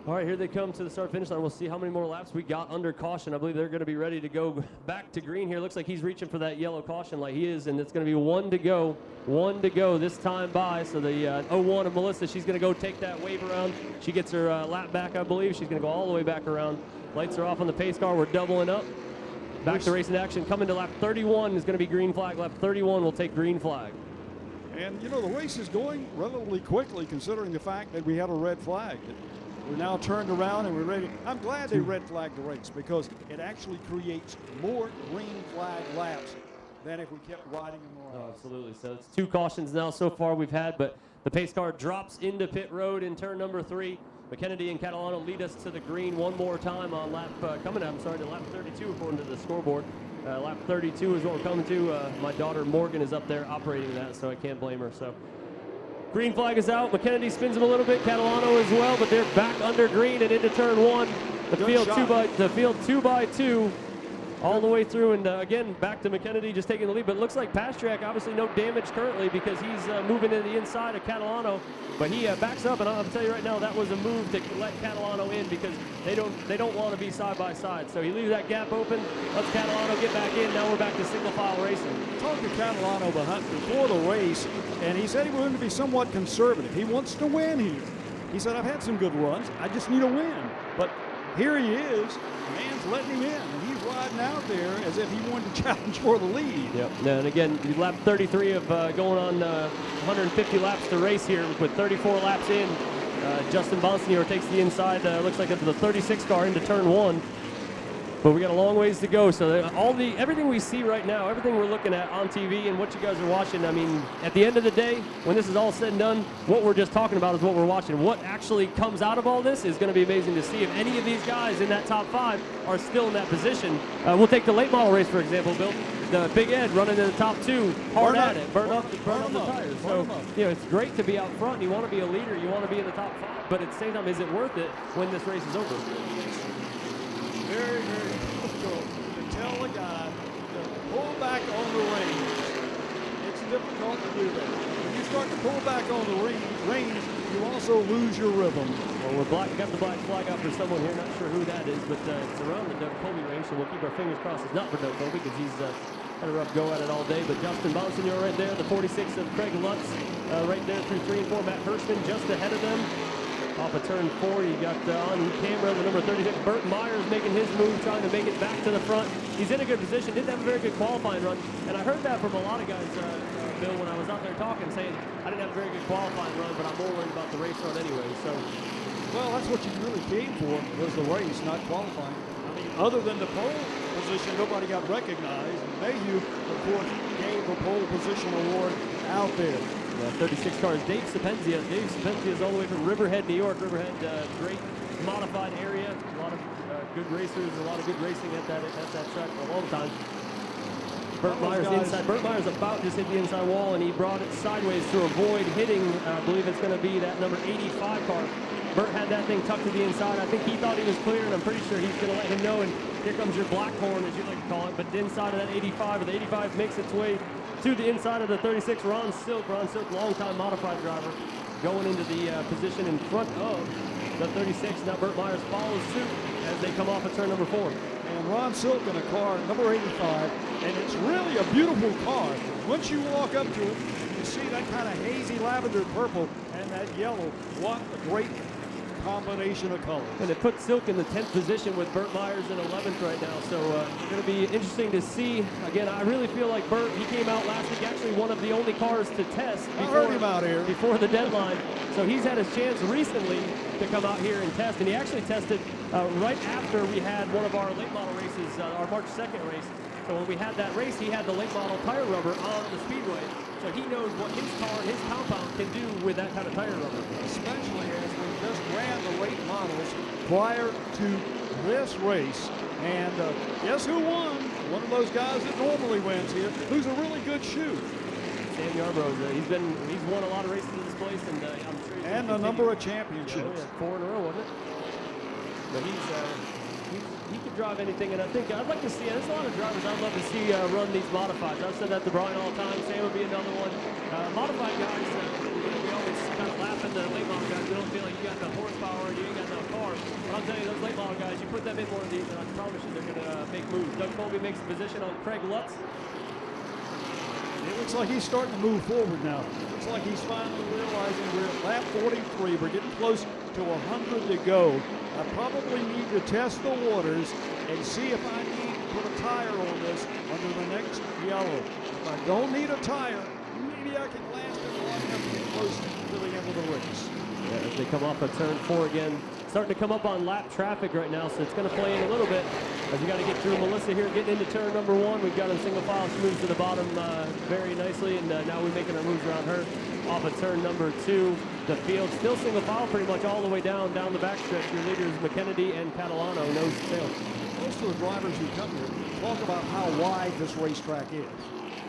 All right, here they come to the start-finish line. We'll see how many more laps we got under caution. I believe they're going to be ready to go back to green here. Looks like he's reaching for that yellow caution light. He is, and it's going to be 1 to go. 1 to go this time by. So the 01 of Melissa, she's going to go take that wave around. She gets her lap back, I believe. She's going to go all the way back around. Lights are off on the pace car. We're doubling up. Back to racing action. Coming to lap 31 is going to be green flag. Lap 31 will take green flag. And, you know, the race is going relatively quickly considering the fact that we had a red flag. We're now turned around and we're ready. I'm glad they red flagged the race because it actually creates more green flag laps than if we kept riding them around. Oh, absolutely. So it's 2 cautions now so far we've had, but the pace car drops into pit road in turn number 3. McKennedy and Catalano lead us to the green one more time on lap, to lap 32 according to the scoreboard. Lap 32 is what we're coming to. My daughter Morgan is up there operating that, so I can't blame her. So green flag is out. McKennedy spins him a little bit. Catalano as well, but they're back under green and into turn 1. The field 2 by 2. All the way through, and again, back to McKennedy just taking the lead. But it looks like Pastriak, obviously no damage currently because he's moving to the inside of Catalano. But he backs up, and I'll tell you right now, that was a move to let Catalano in because they don't want to be side by side. So he leaves that gap open, lets Catalano get back in. Now we're back to single file racing. I talked to Catalano before the race, and he said he wanted to be somewhat conservative. He wants to win here. He said, I've had some good runs. I just need a win. But here he is. The man's letting him in, and he's riding out there as if he wanted to challenge for the lead. Yep. And again, lap 33 of going on 150 laps to race here with 34 laps in. Justin Bonsignor takes the inside, looks like into the 36 car into turn 1. But we got a long ways to go. So everything we see right now, everything we're looking at on TV and what you guys are watching, I mean, at the end of the day, when this is all said and done, what we're just talking about is what we're watching. What actually comes out of all this is going to be amazing to see if any of these guys in that top 5 are still in that position. We'll take the late model race, for example, Bill. The Big Ed running in the top 2, hard at it, burn up the tires. So, you know, it's great to be out front. You want to be a leader. You want to be in the top 5. But at the same time, is it worth it when this race is over? Very, very difficult to tell taught to do that. When you start to pull back on the reins, you also lose your rhythm. Well, we're got the black flag out for someone here. Not sure who that is, but it's around the Doug Colby range, so we'll keep our fingers crossed. It's not for Doug Colby because he's had a rough go at it all day. But Justin Bonsignor right there, the 46 of Craig Lutz right there through 3 and 4. Matt Hirschman just ahead of them. Off of turn 4, you got on camera the number 36, Burt Myers, making his move, trying to make it back to the front. He's in a good position, didn't have a very good qualifying run. And I heard that from a lot of guys, Bill, when I was out there talking, saying, I didn't have a very good qualifying run, but I'm more worried about the race run anyway. So, well, that's what you really came for, was the race, not qualifying. I mean, other than the pole position, nobody got recognized. And Mayhew, of course, gave the pole position award out there. 36 cars, Dave Sapenzia. Dave Sapenzia is all the way from Riverhead, New York. Riverhead, great modified area. A lot of good racers, a lot of good racing at that track for a long time. Burt Myers inside. Burt Myers about just hit the inside wall, and he brought it sideways to avoid hitting, I believe it's going to be that number 85 car. Burt had that thing tucked to the inside. I think he thought he was clear, and I'm pretty sure he's going to let him know. And here comes your black horn, as you like to call it. But the inside of that 85, or the 85 makes its way to the inside of the 36, Ron Silk. Ron Silk, longtime modified driver, going into the position in front of the 36. Now Burt Myers follows suit as they come off of turn number 4. And Ron Silk in a car, number 85, and it's really a beautiful car. Once you walk up to it, you see that kind of hazy lavender purple and that yellow. What a great combination of colors. And it puts Silk in the 10th position with Burt Myers in 11th right now. So it's going to be interesting to see. Again, I really feel like Burt, he came out last week, actually one of the only cars to test before the deadline. So he's had his chance recently to come out here and test. And he actually tested right after we had one of our late model races, our March 2nd race. So when we had that race, he had the late model tire rubber on the Speedway. So he knows what his car and his compound can do with that kind of tire rubber. Especially as we just ran the late models prior to this race. And guess who won? One of those guys that normally wins here, who's a really good shoe. Sam Yarbrough's, he's won a lot of races in this place, and I'm sure he's and a number of championships. Yeah, 4 in a row, wasn't it? But he could drive anything, and I think I'd like to see. There's a lot of drivers I'd love to see run these modifieds. I've said that to Brian all the time. Sam would be another one. Modified guys, we always kind of laugh at the late model guys. We don't feel like you got enough horsepower and you ain't got enough car. But I'm telling you, those late model guys, you put them in one of these, and I promise you they're going to make moves. Doug Colby makes a position on Craig Lutz. It looks like he's starting to move forward now. It looks like he's finally realizing we're at lap 43. We're getting close to 100 to go. I probably need to test the waters and see if I need to put a tire on this under the next yellow. If I don't need a tire, maybe I can last it long enough to get close to the end of the race. Yeah, as they come off of turn 4 again. Starting to come up on lap traffic right now, so it's going to play in a little bit. As we got to get through Melissa here, getting into turn number 1. We've got him single file. She moves to the bottom very nicely, and now we're making our moves around her. Off of turn number 2, the field still single file pretty much all the way down the backstretch. Your leaders, McKennedy and Catalano, nose to tail. Most of the drivers who come here talk about how wide this racetrack is.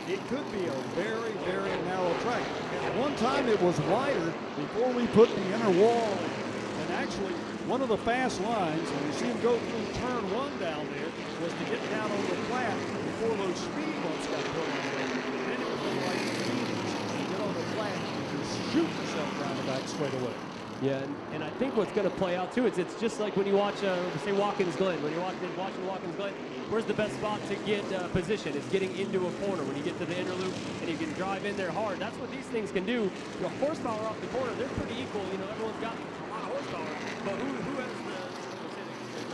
It could be a very, very narrow track. At one time it was wider before we put the inner wall in. And actually, one of the fast lines, and you see him go through turn 1 down there, was to get down on the flat before those speed bumps got put on there. Then it was like get on the flat and just shoot yourself down the back straight away. Yeah, and I think what's going to play out too is it's just like when you watch, say, Watkins Glen. When you're watching Watkins Glen, where's the best spot to get position? It's getting into a corner when you get to the inner loop and you can drive in there hard. That's what these things can do. You know, horsepower off the corner, they're pretty equal. You know, everyone's got a lot of horsepower, but who has the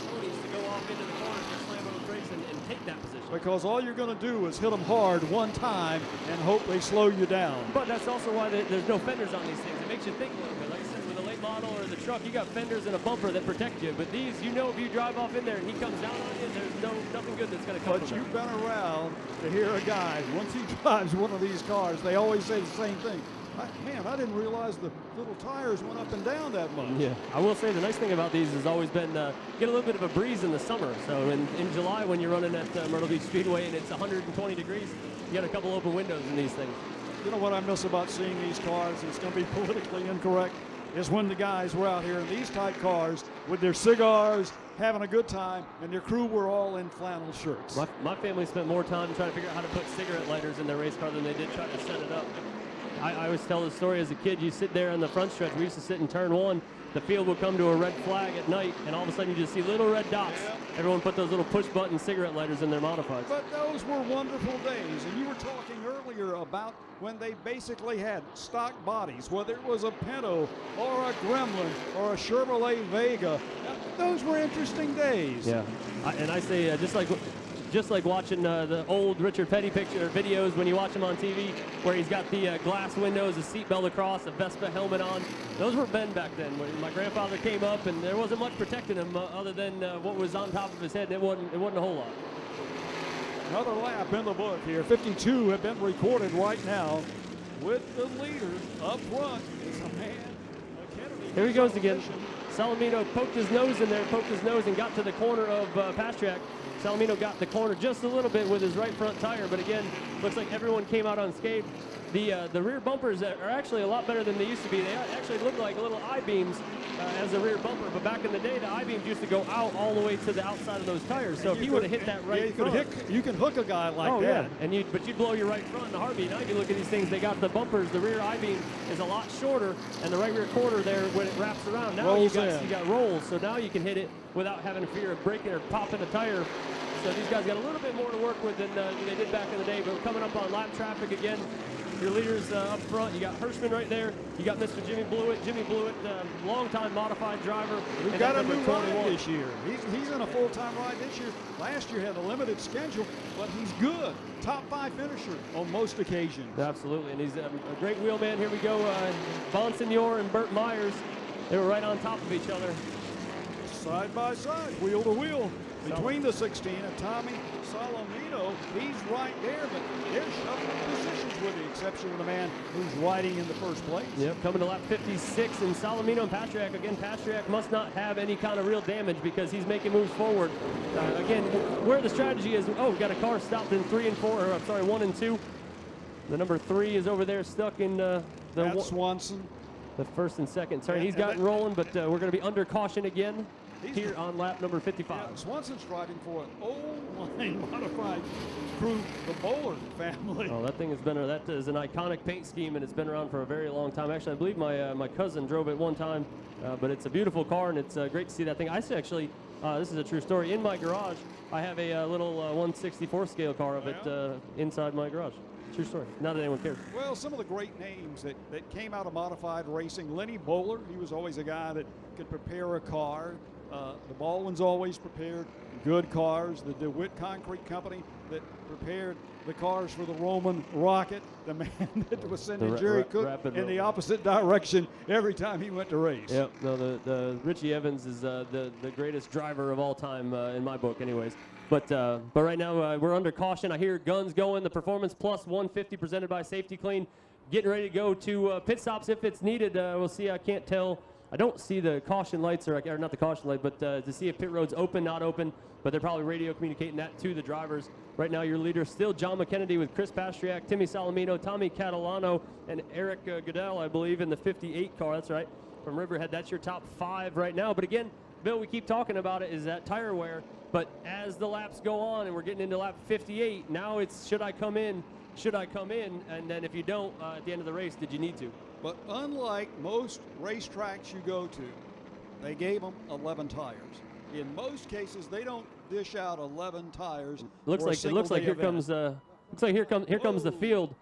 abilities to go off into the corner and slam on the brakes and take that position? Because all you're going to do is hit them hard one time and hope they slow you down. But that's also why there's no fenders on these things. It makes you think a little bit. Like I said, with a late model or the truck, you got fenders and a bumper that protect you. But these, you know, if you drive off in there and he comes down on you, there's nothing good that's going to come But from you've been around to hear a guy, once he drives one of these cars, they always say the same thing. Man, I didn't realize the little tires went up and down that much. Yeah, I will say the nice thing about these has always been get a little bit of a breeze in the summer. So in July when you're running at Myrtle Beach Speedway and it's 120 degrees, you got a couple open windows in these things. You know what I miss about seeing these cars, it's going to be politically incorrect, is when the guys were out here in these tight cars with their cigars having a good time, and their crew were all in flannel shirts. My family spent more time trying to figure out how to put cigarette lighters in their race car than they did trying to set it up. I always tell the story as a kid. You sit there on the front stretch. We used to sit in turn 1. The field would come to a red flag at night, and all of a sudden you just see little red dots. Yeah. Everyone put those little push-button cigarette lighters in their modifieds. But those were wonderful days, and you were talking earlier about when they basically had stock bodies, whether it was a Pinto or a Gremlin or a Chevrolet Vega. Those were interesting days. Yeah, and I say just like watching the old Richard Petty videos when you watch him on TV, where he's got the glass windows, a seatbelt across, a Vespa helmet on. Those were Ben back then. When my grandfather came up, and there wasn't much protecting him other than what was on top of his head. And it wasn't a whole lot. Another lap in the book here. 52 have been recorded right now, with the leader up front is a man. Kennedy. Here he goes again. Salamino poked his nose in there, and got to the corner of Pastriak. Salamino got the corner just a little bit with his right front tire, but again, looks like everyone came out unscathed. The rear bumpers are actually a lot better than they used to be. They actually look like little I-beams as a rear bumper, but back in the day, the I-beams used to go out all the way to the outside of those tires. So if he would have hit that right front, you can hook a guy like that. Yeah, but you'd blow your right front in a heartbeat. Now you look at these things, they got the bumpers, the rear I-beam is a lot shorter, and the right rear quarter there, when it wraps around, now you got rolls, so now you can hit it without having fear of breaking or popping a tire. So these guys got a little bit more to work with than they did back in the day, but we're coming up on lap traffic again. Your leaders up front, you got Hirschman right there. You got Mr. Jimmy Blewett. Jimmy Blewett, longtime modified driver. We've got a new ride this year. He's in a full-time ride this year. Last year had a limited schedule, but he's good. Top 5 finisher on most occasions. Absolutely, and he's a great wheelman. Here we go. Bonsignor and Burt Myers. They were right on top of each other. Side by side, wheel to wheel. Between the 16 and Tommy Salamino, he's right there, but they're shuffling positions with the exception of the man who's riding in the first place. Yep, coming to lap 56, and Salamino and Pastriak. Again, Pastriak must not have any kind of real damage because he's making moves forward. Again, where the strategy is, we've got a car stopped in 1 and 2. The number 3 is over there stuck in That's Swanson. The first and second turn. He's gotten rolling, but we're going to be under caution again here on lap number 55. Yeah, Swanson's driving for an old-line modified crew, the Bowler family. Oh, that thing has been, that is an iconic paint scheme, and it's been around for a very long time. Actually, I believe my cousin drove it one time, but it's a beautiful car, and it's great to see that thing. I actually, this is a true story. In my garage, I have a little 1/64 scale car of it inside my garage. True story. Not that anyone cares. Well, some of the great names that came out of modified racing. Lenny Bowler, he was always a guy that could prepare a car. The Baldwin's always prepared good cars. The DeWitt Concrete Company that prepared the cars for the Roman Rocket, the man that was sending Jerry Cook in the opposite direction every time he went to race. Yep. No, the Richie Evans is the greatest driver of all time in my book, anyways. But right now we're under caution. I hear guns going. The Performance Plus 150 presented by Safety Clean, getting ready to go to pit stops if it's needed. We'll see. I can't tell. I don't see the caution lights, or not the caution light, but to see if pit road's open, not open. But they're probably radio communicating that to the drivers. Right now, your leader still John McKennedy with Chris Pastriak, Timmy Salamino, Tommy Catalano, and Eric Goodell, I believe, in the 58 car. That's right, from Riverhead. That's your top 5 right now. But again, Bill, we keep talking about it, is that tire wear. But as the laps go on and we're getting into lap 58, now it's should I come in? Should I come in? And then if you don't, at the end of the race, did you need to? But unlike most racetracks you go to, they gave them 11 tires. In most cases, they don't dish out 11 tires. It looks like here comes the field.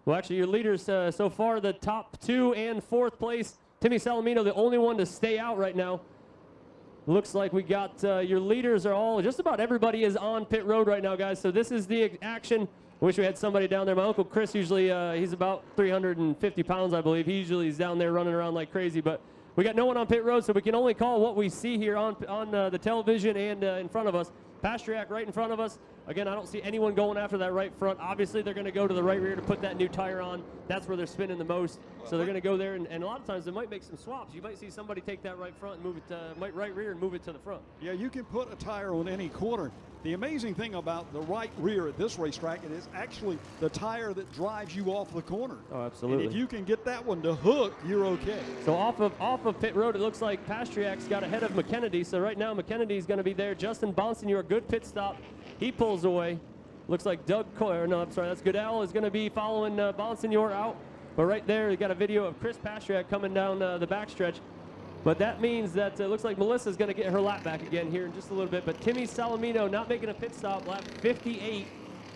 Well, actually, your leaders so far, the top 2 and 4th place. Timmy Salamino, the only one to stay out right now. Looks like we got your leaders are all, just about everybody is on pit road right now, guys. So this is the action. Wish we had somebody down there. My Uncle Chris usually, he's about 350 pounds, I believe. He usually is down there running around like crazy. But we got no one on pit road, so we can only call what we see here on the television and in front of us. Pastriak right in front of us. Again, I don't see anyone going after that right front. Obviously, they're going to go to the right rear to put that new tire on. That's where they're spinning the most. So they're going to go there, and a lot of times they might make some swaps. You might see somebody take that right front and move it to right rear and move it to the front. Yeah, you can put a tire on any corner. The amazing thing about the right rear at this racetrack, it is actually the tire that drives you off the corner. Oh, absolutely. And if you can get that one to hook, you're okay. So off of pit road, it looks like Pastriak's got ahead of McKennedy. So right now, McKennedy's going to be there. Justin Bonsignor, good pit stop. He pulls away. Looks like Doug Coyer, no, I'm sorry, that's Goodell is going to be following Bonsignor out. But right there, you got a video of Chris Pastriak coming down the backstretch. But that means that it looks like Melissa's going to get her lap back again here in just a little bit. But Timmy Salamino not making a pit stop, lap 58.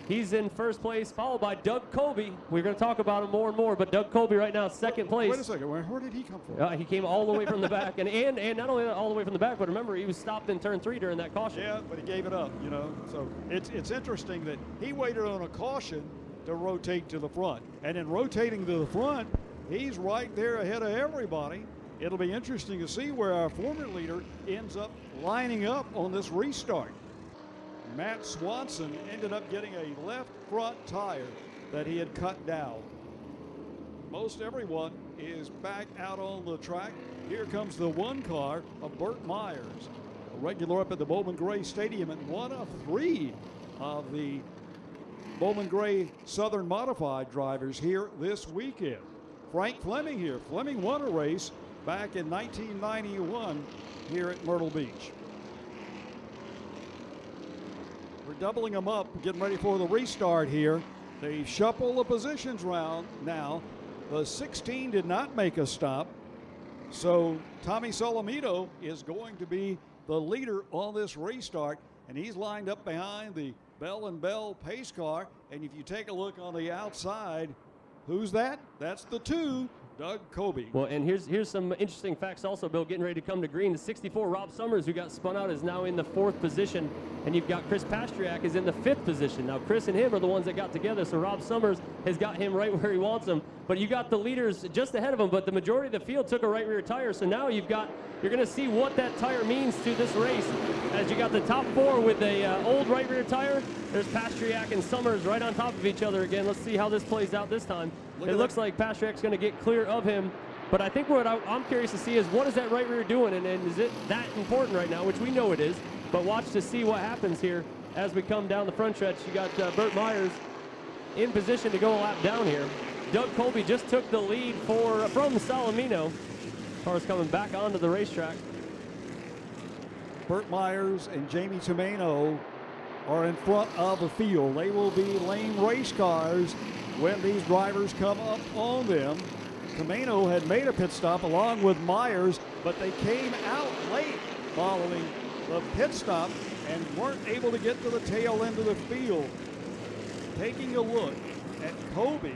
He's in first place, followed by Doug Colby. We're going to talk about him more and more, but Doug Colby right now second place. Wait a second, where did he come from? He came all the way from the back, and not only all the way from the back, but remember, he was stopped in turn 3 during that caution. Yeah, but he gave it up, you know. So it's interesting that he waited on a caution to rotate to the front. And in rotating to the front, he's right there ahead of everybody. It'll be interesting to see where our former leader ends up lining up on this restart. Matt Swanson ended up getting a left front tire that he had cut down. Most everyone is back out on the track. Here comes the one car of Burt Myers, a regular up at the Bowman Gray Stadium and one of 3 of the Bowman Gray Southern Modified drivers here this weekend. Frank Fleming here. Fleming won a race back in 1991 here at Myrtle Beach. We're doubling them up, getting ready for the restart here. They shuffle the positions round now. The 16 did not make a stop, so Tommy Salamino is going to be the leader on this restart, and he's lined up behind the Bell & Bell pace car. And if you take a look on the outside, who's that? That's the 2, Doug Colby. Well, and here's some interesting facts also, Bill, getting ready to come to green. The 64, Rob Summers, who got spun out, is now in the 4th position. And you've got Chris Pastriak is in the 5th position. Now, Chris and him are the ones that got together, so Rob Summers has got him right where he wants him. But you got the leaders just ahead of him, but the majority of the field took a right rear tire. So now you're going to see what that tire means to this race. As you got the top 4 with the old right rear tire, there's Pastriak and Summers right on top of each other again. Let's see how this plays out this time. It looks like Pastriak's going to get clear of him. But I think what I'm curious to see is what is that right rear doing, and is it that important right now, which we know it is. But watch to see what happens here as we come down the front stretch. You got Burt Myers in position to go a lap down here. Doug Colby just took the lead from Salamino. Cars coming back onto the racetrack. Burt Myers and Jamie Tomeno are in front of the field. They will be lane race cars when these drivers come up on them. Tomeno had made a pit stop along with Myers, but they came out late following the pit stop and weren't able to get to the tail end of the field. Taking a look at Colby,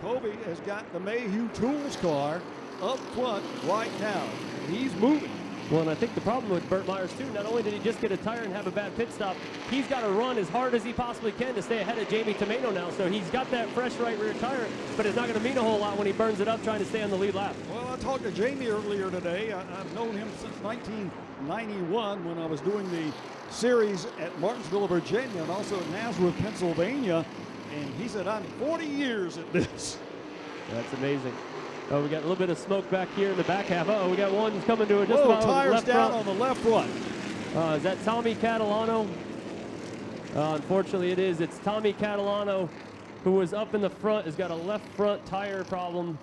Colby has got the Mayhew Tools car up front right now. He's moving. Well, and I think the problem with Burt Myers, too, not only did he just get a tire and have a bad pit stop, he's got to run as hard as he possibly can to stay ahead of Jamie Tomeno now. So he's got that fresh right rear tire, but it's not going to mean a whole lot when he burns it up trying to stay on the lead lap. Well, I talked to Jamie earlier today. I've known him since 1991 when I was doing the series at Martinsville, Virginia, and also at Nazareth, Pennsylvania. And he said, I'm 40 years at this. That's amazing. Oh, we got a little bit of smoke back here in the back half. Oh, we got one coming to it just about tires left down front. on the left front. Is that Tommy Catalano? Unfortunately, it is. It's Tommy Catalano, who was up in the front, has got a left front tire problem.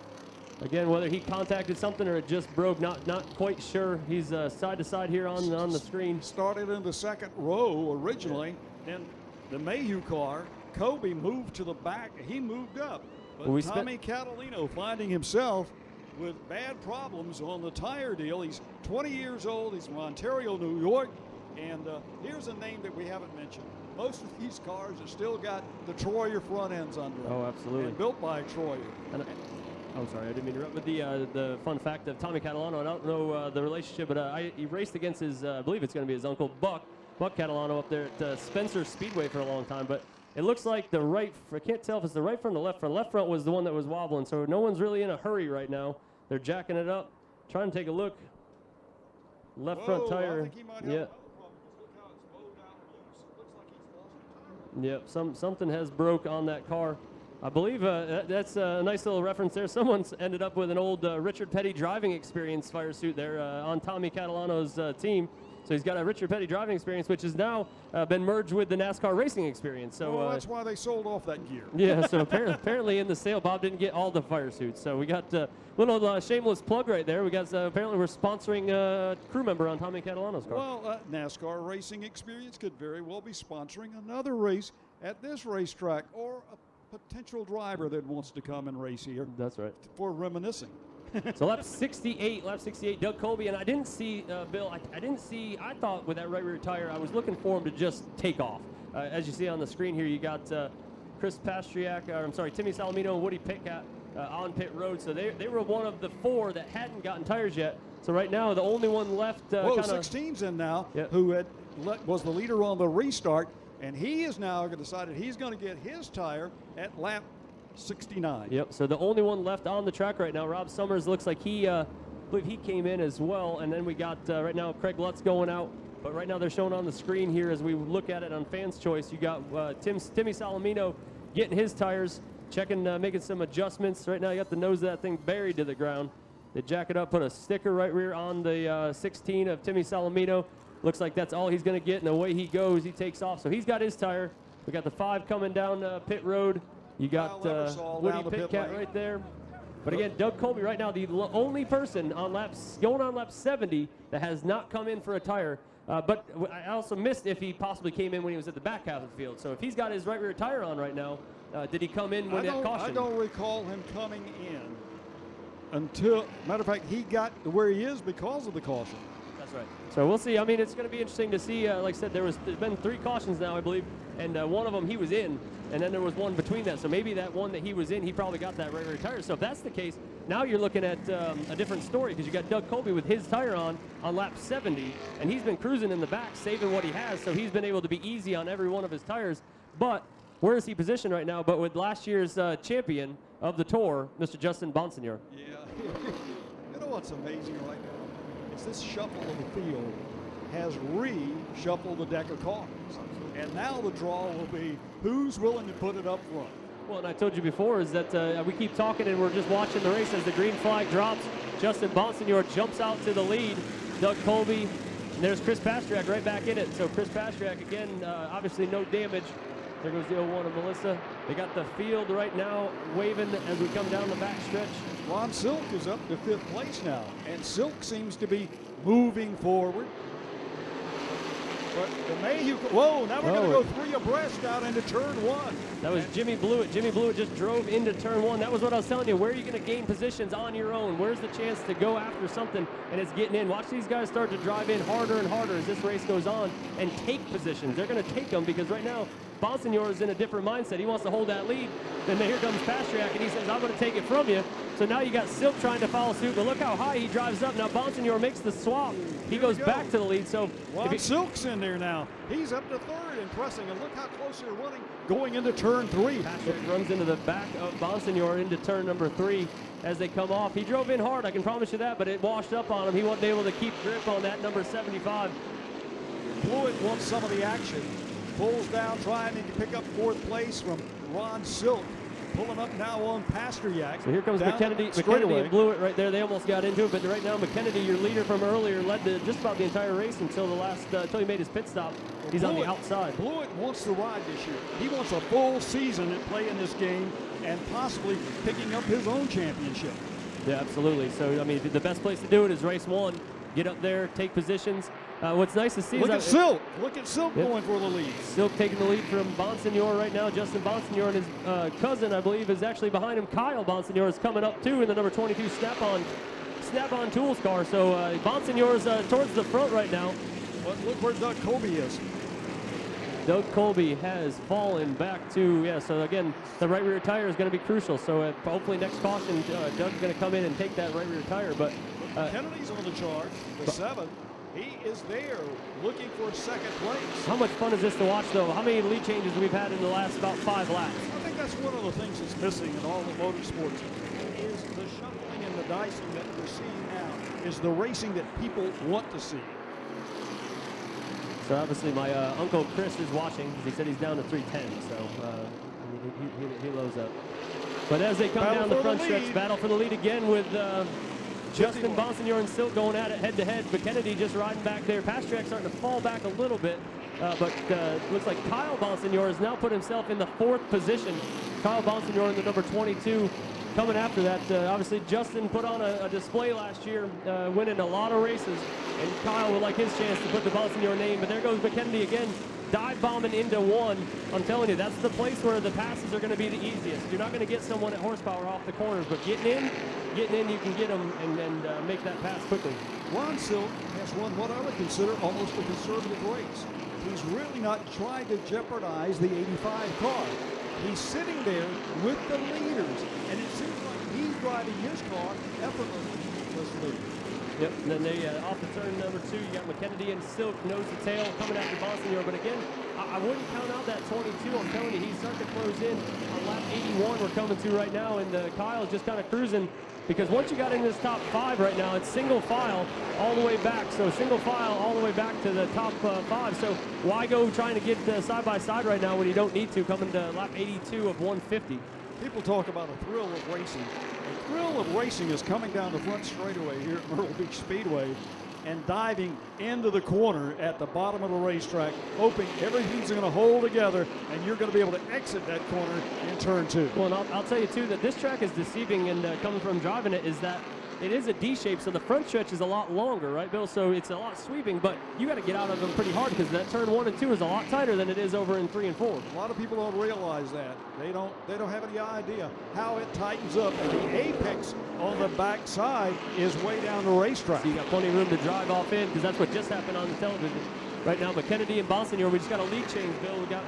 Again, whether he contacted something or it just broke, not quite sure. He's side to side here on the screen. Started in the second row originally, and the Mayhew car, Kobe moved to the back. He moved up. But Tommy Catalino finding himself with bad problems on the tire deal. He's 20 years old. He's from Ontario, New York. And here's a name that we haven't mentioned. Most of these cars have still got the Troyer front ends under them. Oh, absolutely. And built by Troyer. I'm sorry, I didn't mean to interrupt. But the fun fact of Tommy Catalano, I don't know the relationship, but he raced against his, I believe it's going to be his uncle, Buck Catalano up there at Spencer Speedway for a long time. But it looks like the right, I can't tell if it's the right front or the left front. Left front was the one that was wobbling, so no one's really in a hurry right now. They're jacking it up, trying to take a look. Left front tire. I think he might have another problem. Look how it's bowed out loose. It looks like he's lost a tire Yep, something has broke on that car. I believe that's a nice little reference there. Someone's ended up with an old Richard Petty driving experience fire suit there on Tommy Catalano's team. So he's got a Richard Petty driving experience, which has now been merged with the NASCAR racing experience. So well, that's why they sold off that gear. Yeah, so apparently in the sale, Bob didn't get all the fire suits. So we got a little shameless plug right there. We got apparently we're sponsoring a crew member on Tommy Catalano's car. Well, NASCAR Racing Experience could very well be sponsoring another race at this racetrack, or a potential driver that wants to come and race here. That's right. For reminiscing. So lap 68, Doug Colby, and I didn't see, Bill, I thought with that right rear tire, I was looking for him to just take off. As you see on the screen here, you got Timmy Salamino and Woody Pitcat on pit road. So they were one of the 4 that hadn't gotten tires yet. So right now, the only one left. 16's in now, yep. Who was the leader on the restart, and he is now decided he's going to get his tire at lap 69. Yep, so the only one left on the track right now, Rob Summers, looks like I believe he came in as well. And then we got right now Craig Lutz going out. But right now they're showing on the screen here as we look at it on Fans Choice. You got Timmy Salamino getting his tires, checking, making some adjustments. Right now you got the nose of that thing buried to the ground. They jack it up, put a sticker right rear on the 16 of Timmy Salamino. Looks like that's all he's going to get, and away he goes. He takes off. So he's got his tire. We got the 5 coming down pit road. You got Woody Pitcat right there. But again, Doug Colby right now, the only person on going on lap 70 that has not come in for a tire. But I also missed if he possibly came in when he was at the back half of the field. So if he's got his right rear tire on right now, did he come in when that caution? I don't recall him coming in until, matter of fact, he got to where he is because of the caution. That's right. So we'll see. I mean, it's going to be interesting to see. Like I said, there's been 3 cautions now, I believe, and one of them he was in, and then there was one between that. So maybe that one that he was in, he probably got that right rear tire. So if that's the case, now you're looking at a different story, because you got Doug Colby with his tire on lap 70, and he's been cruising in the back, saving what he has. So he's been able to be easy on every one of his tires. But where is he positioned right now? But with last year's champion of the Tour, Mr. Justin Bonsignor. Yeah. You know what's amazing right now is this shuffle of the field has reshuffled the deck of cards. And now the draw will be who's willing to put it up front. Well, and I told you before is that we keep talking and we're just watching the race as the green flag drops. Justin Bonsignor jumps out to the lead. Doug Colby, and there's Chris Pastriak right back in it. So Chris Pastriak, again, obviously no damage. There goes the 01 of Melissa. They got the field right now waving as we come down the back stretch. Ron Silk is up to 5th place now, and Silk seems to be moving forward. But the Mayhew, whoa, now we're going to go 3 abreast out into turn 1. That was Jimmy Blewett. Jimmy Blewett just drove into turn 1. That was what I was telling you. Where are you going to gain positions on your own? Where's the chance to go after something and it's getting in? Watch these guys start to drive in harder and harder as this race goes on and take positions. They're going to take them because right now Bonsignor is in a different mindset. He wants to hold that lead. Then here comes Pastriak, and he says, I'm going to take it from you. So now you got Silk trying to follow suit, but look how high he drives up. Now Bonsignor makes the swap. He goes back to the lead. So Ron Silk's in there now. He's up to 3rd and pressing, and look how close they're running going into turn 3. Pastriak runs into the back of Bonsignor into turn number 3 as they come off. He drove in hard, I can promise you that, but it washed up on him. He wasn't able to keep grip on that number 75. Blewett wants some of the action. Pulls down, trying to pick up 4th place from Ron Silk. Pulling up now on Pastriak. So here comes McKennedy and Blewett right there. They almost got into it, but right now McKennedy, your leader from earlier, led just about the entire race until he made his pit stop. He's on the outside. Blewett wants to ride this year. He wants a full season at playing this game and possibly picking up his own championship. Yeah, absolutely. So, I mean, the best place to do it is race 1. Get up there, take positions. What's nice to see is Silk. Look at Silk going for the lead. Silk taking the lead from Bonsignor right now. Justin Bonsignor and his cousin, I believe, is actually behind him. Kyle Bonsignor is coming up too in the number 22 Snap-on Tools car. So Bonsignor is towards the front right now. But look where Doug Colby is. Doug Colby has fallen back to, so again, the right rear tire is going to be crucial. So hopefully next caution, Doug's going to come in and take that right rear tire. But Kennedy's on the charge, the 7. He is there looking for 2nd place. How much fun is this to watch, though? How many lead changes we've had in the last about 5 laps? I think that's one of the things that's missing in all the motorsports is the shuffling and the dicing that we're seeing now is the racing that people want to see. So obviously my Uncle Chris is watching because he said he's down to 310, so he lows up. But as they come down the front stretch, battle for the lead again with Justin Bonsignor and Silk going at it head-to-head. But Kennedy just riding back there. Pasternak starting to fall back a little bit. But looks like Kyle Bonsignor has now put himself in the 4th position. Kyle Bonsignor in the number 22 coming after that. Obviously, Justin put on a display last year, winning a lot of races. And Kyle would like his chance to put the Bonsignor name. But there goes McKennedy again, dive bombing into 1. I'm telling you, that's the place where the passes are going to be the easiest. You're not going to get someone at horsepower off the corners, but getting in, you can get them and make that pass quickly. Ron Silk has won what I would consider almost a conservative race. He's really not trying to jeopardize the 85 car. He's sitting there with the leaders, and it seems like he's driving his car effortlessly. Yep, and then they off the turn number 2, you got McKennedy and Silk nose to tail coming after Bonsignor. But again, I wouldn't count out that 22. I'm telling you, he's starting to close in on lap 81 we're coming to right now, and Kyle's just kind of cruising. Because once you got in this top 5 right now, it's single file all the way back. So single file all the way back to the top 5. So why go trying to get side by side right now when you don't need to, coming to lap 82 of 150? People talk about a thrill of racing. The thrill of racing is coming down the front straightaway here at Myrtle Beach Speedway and diving into the corner at the bottom of the racetrack, hoping everything's going to hold together and you're going to be able to exit that corner in turn 2. Well, and I'll tell you too that this track is deceiving, and coming from driving it is that it is a D shape, so the front stretch is a lot longer, right, Bill? So it's a lot sweeping, but you got to get out of them pretty hard because that turn 1 and 2 is a lot tighter than it is over in 3 and 4. A lot of people don't realize that. They don't have any idea how it tightens up, and the apex on the back side is way down the racetrack. So you got plenty of room to drive off in because that's what just happened on the television. Right now, McKennedy and Bonsignor, we just got a lead change, Bill. We got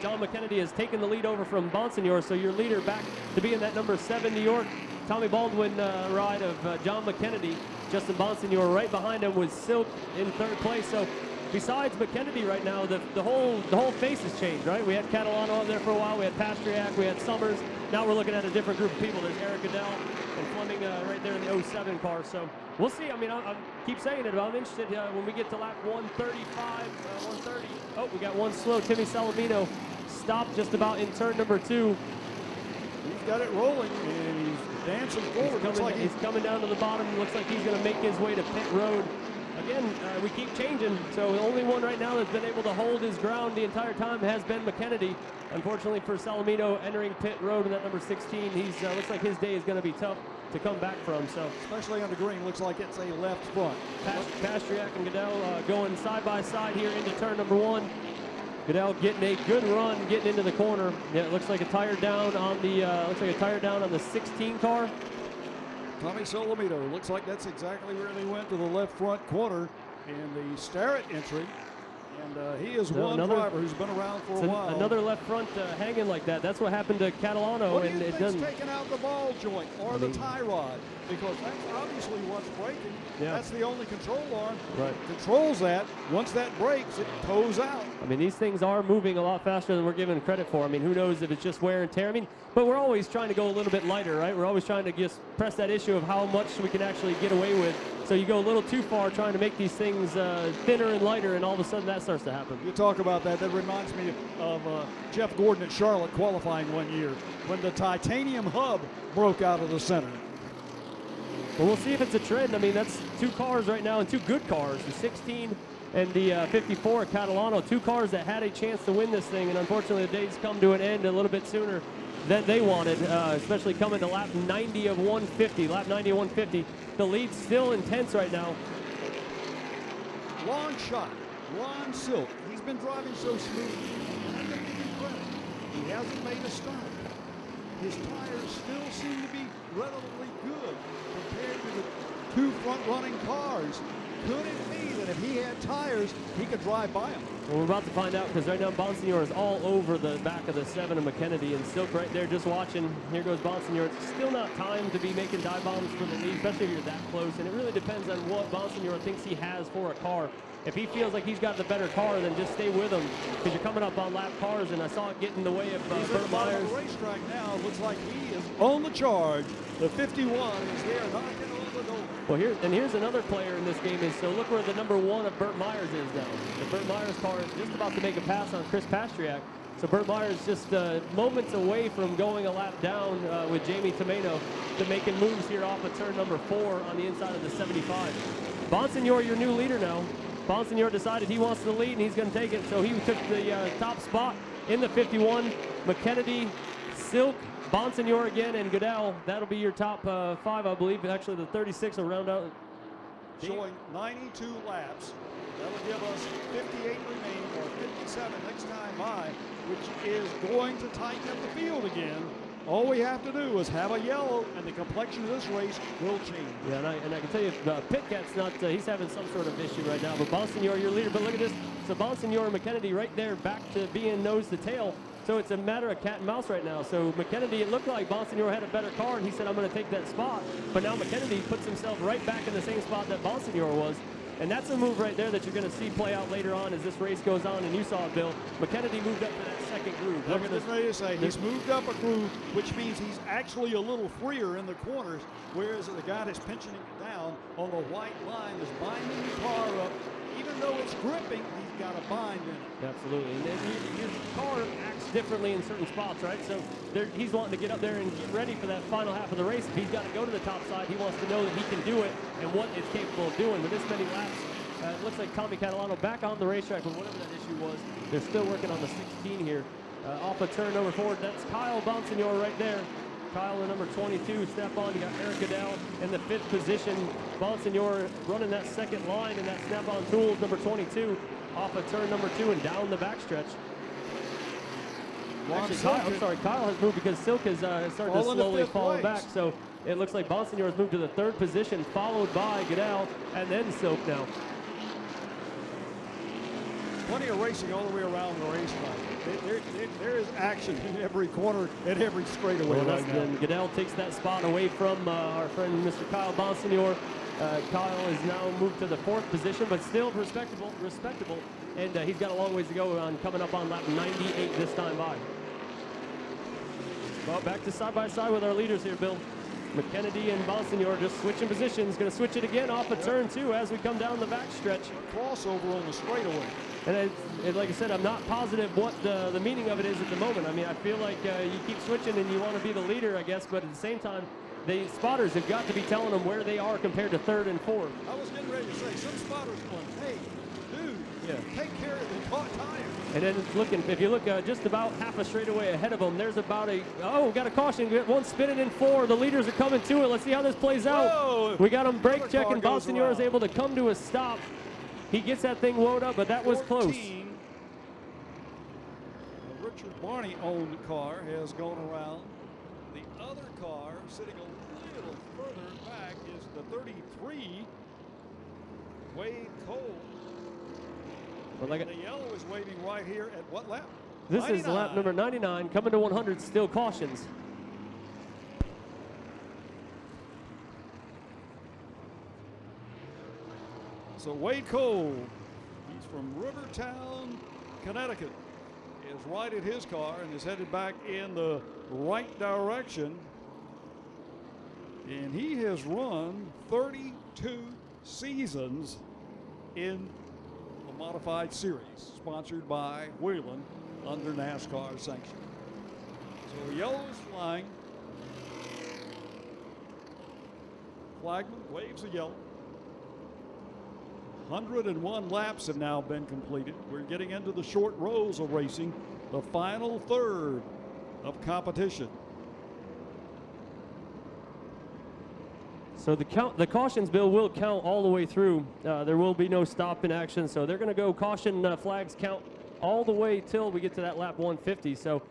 John McKennedy has taken the lead over from Bonsignor, so your leader back to be in that number 7 New York Tommy Baldwin ride of John McKennedy. Justin Bonsignor right behind him with Silk in 3rd place. So besides McKennedy right now, the whole face has changed, right? We had Catalano up there for a while. We had Pasternak. We had Summers. Now we're looking at a different group of people. There's Eric Goodell and Fleming right there in the 07 car. So we'll see. I mean, I keep saying it, but I'm interested when we get to lap 135, 130. Oh, we got one slow. Timmy Salamino stopped just about in turn number 2. He's got it rolling, and he's dancing forward. He's coming down to the bottom. Looks like he's going to make his way to pit road. Again, we keep changing, so the only one right now that's been able to hold his ground the entire time has been McKennedy. Unfortunately for Salamino entering pit road in that number 16, he's looks like his day is going to be tough to come back from. So especially on the green, looks like it's a left front. Pasternak and Goodell going side by side here into turn number 1. Goodell getting a good run, getting into the corner. Yeah, it looks like a tire down on the 16 car. Tommy Salamino, looks like that's exactly where they went, to the left front corner in the Starrett entry. And he is one driver who's been around for a while. Another left front hanging like that. That's what happened to Catalano. What and do you it think's doesn't taking out the ball joint or the tie rod? Because that's obviously what's breaking. Yeah. That's the only control arm. Right. Controls that. Once that breaks, it toes out. I mean, these things are moving a lot faster than we're giving credit for. I mean, who knows if it's just wear and tear. I mean, but we're always trying to go a little bit lighter, right? We're always trying to just press that issue of how much we can actually get away with. So you go a little too far trying to make these things thinner and lighter, and all of a sudden that starts to happen. You talk about that. That reminds me of Jeff Gordon at Charlotte qualifying one year when the titanium hub broke out of the center. Well, we'll see if it's a trend. I mean, that's 2 cars right now, and 2 good cars, the 16 and the 54 at Catalano, 2 cars that had a chance to win this thing, and unfortunately the day's come to an end a little bit sooner than they wanted, especially coming to lap 90 of 150. Lap 90 of 150. The lead's still intense right now. Long shot. Ron Silk. He's been driving so smooth. He hasn't made a stop. His tires still seem to be relatively good compared to the 2 front-running cars. Could it be that if he had tires, he could drive by them? Well, we're about to find out, because right now Bonsignor is all over the back of the 7 of McKennedy, and Silk right there just watching. Here goes Bonsignor. It's still not time to be making dive bombs for the lead, especially if you're that close, and it really depends on what Bonsignor thinks he has for a car. If he feels like he's got the better car, then just stay with him, because you're coming up on lap cars, and I saw it get in the way of Burt Myers. He's at the racetrack now. Looks like he is on the charge. The 51 is there knocking on the door. Well, here's another player in this game is, so look where the number 1 of Burt Myers is now. The Burt Myers car is just about to make a pass on Chris Pastriak. So Burt Myers just moments away from going a lap down with Jamie Tomato to making moves here off of turn number 4 on the inside of the 75. Bonsignor, your new leader now. Bonsignor decided he wants to lead and he's going to take it. So he took the top spot in the 51. McKennedy, Silk, Bonsignor again, and Goodell. That'll be your top 5, I believe. Actually, the 36 will round out. Showing 92 laps. That'll give us 58 remaining, or 57 next time by, which is going to tighten up the field again. All we have to do is have a yellow, and the complexion of this race will change. Yeah, and I can tell you, Pitcat's not, he's having some sort of issue right now, but Bonsignor, your leader. But look at this. So Bonsignor and McKennedy right there, back to being nose to tail. So it's a matter of cat and mouse right now. So McKennedy, it looked like Bonsignor had a better car, and he said, I'm going to take that spot. But now McKennedy puts himself right back in the same spot that Bonsignor was. And that's a move right there that you're going to see play out later on as this race goes on. And you saw it, Bill. McKennedy moved up to that second groove. I was just ready to say, he's moved up a groove, which means he's actually a little freer in the corners, whereas the guy that's pinching it down on the white line is binding the car up. Even though it's gripping, he's got a bind in it. Absolutely. And your car acts differently in certain spots, right? So he's wanting to get up there and get ready for that final half of the race. If he's got to go to the top side, he wants to know that he can do it and what it's capable of doing. With this many laps, it looks like Tommy Catalano back on the racetrack with whatever that issue was. They're still working on the 16 here. Off of turn number 4, that's Kyle Bonsignor right there. Kyle in number 22, snap-on. You got Eric Goodell in the 5th position. Bonsignor running that second line in that snap-on tools, number 22, off of turn number 2 and down the backstretch. Actually, Kyle has moved because Silk is starting to slowly fall back. So it looks like Bonsignor has moved to the 3rd position, followed by Goodell, and then Silk now. Plenty of racing all the way around the racetrack. There is action in every corner and every straightaway right now. And Goodell takes that spot away from our friend Mr. Kyle Bonsignor. Kyle is now moved to the 4th position, but still respectable. And he's got a long ways to go on coming up on lap 98 this time by. Well, back to side-by-side with our leaders here, Bill. McKennedy and Bonsignor just switching positions. Going to switch it again off of turn 2 as we come down the backstretch. Crossover on the straightaway. And like I said, I'm not positive what the meaning of it is at the moment. I mean, I feel like you keep switching and you want to be the leader, I guess, but at the same time, the spotters have got to be telling them where they are compared to 3rd and 4th. I was getting ready to say, some spotters going, hey, dude, take care of the tire. And then it's looking, if you look just about half a straightaway ahead of them, there's about got a caution. We got one spinning in 4. The leaders are coming to it. Let's see how this plays out. Whoa. We got them brake checking. Bonsignor is able to come to a stop. He gets that thing wound up, but that was close. The Richard Barney-owned car has gone around. The other car, sitting a little further back, is the 33, Wade Cole. But like the yellow is waving right here at what lap? This 99. is lap number 99. Coming to 100, still cautions. So Wade Cole, he's from Rivertown, Connecticut, is righted his car and is headed back in the right direction. And he has run 32 seasons in the modified series, sponsored by Whelen under NASCAR sanction. So yellow is flying. Flagman waves a yellow. 101 laps have now been completed. We're getting into the short rows of racing, the final third of competition. So the cautions, Bill, will count all the way through. There will be no stop in action, so they're going to go caution flags count all the way till we get to that lap 150. So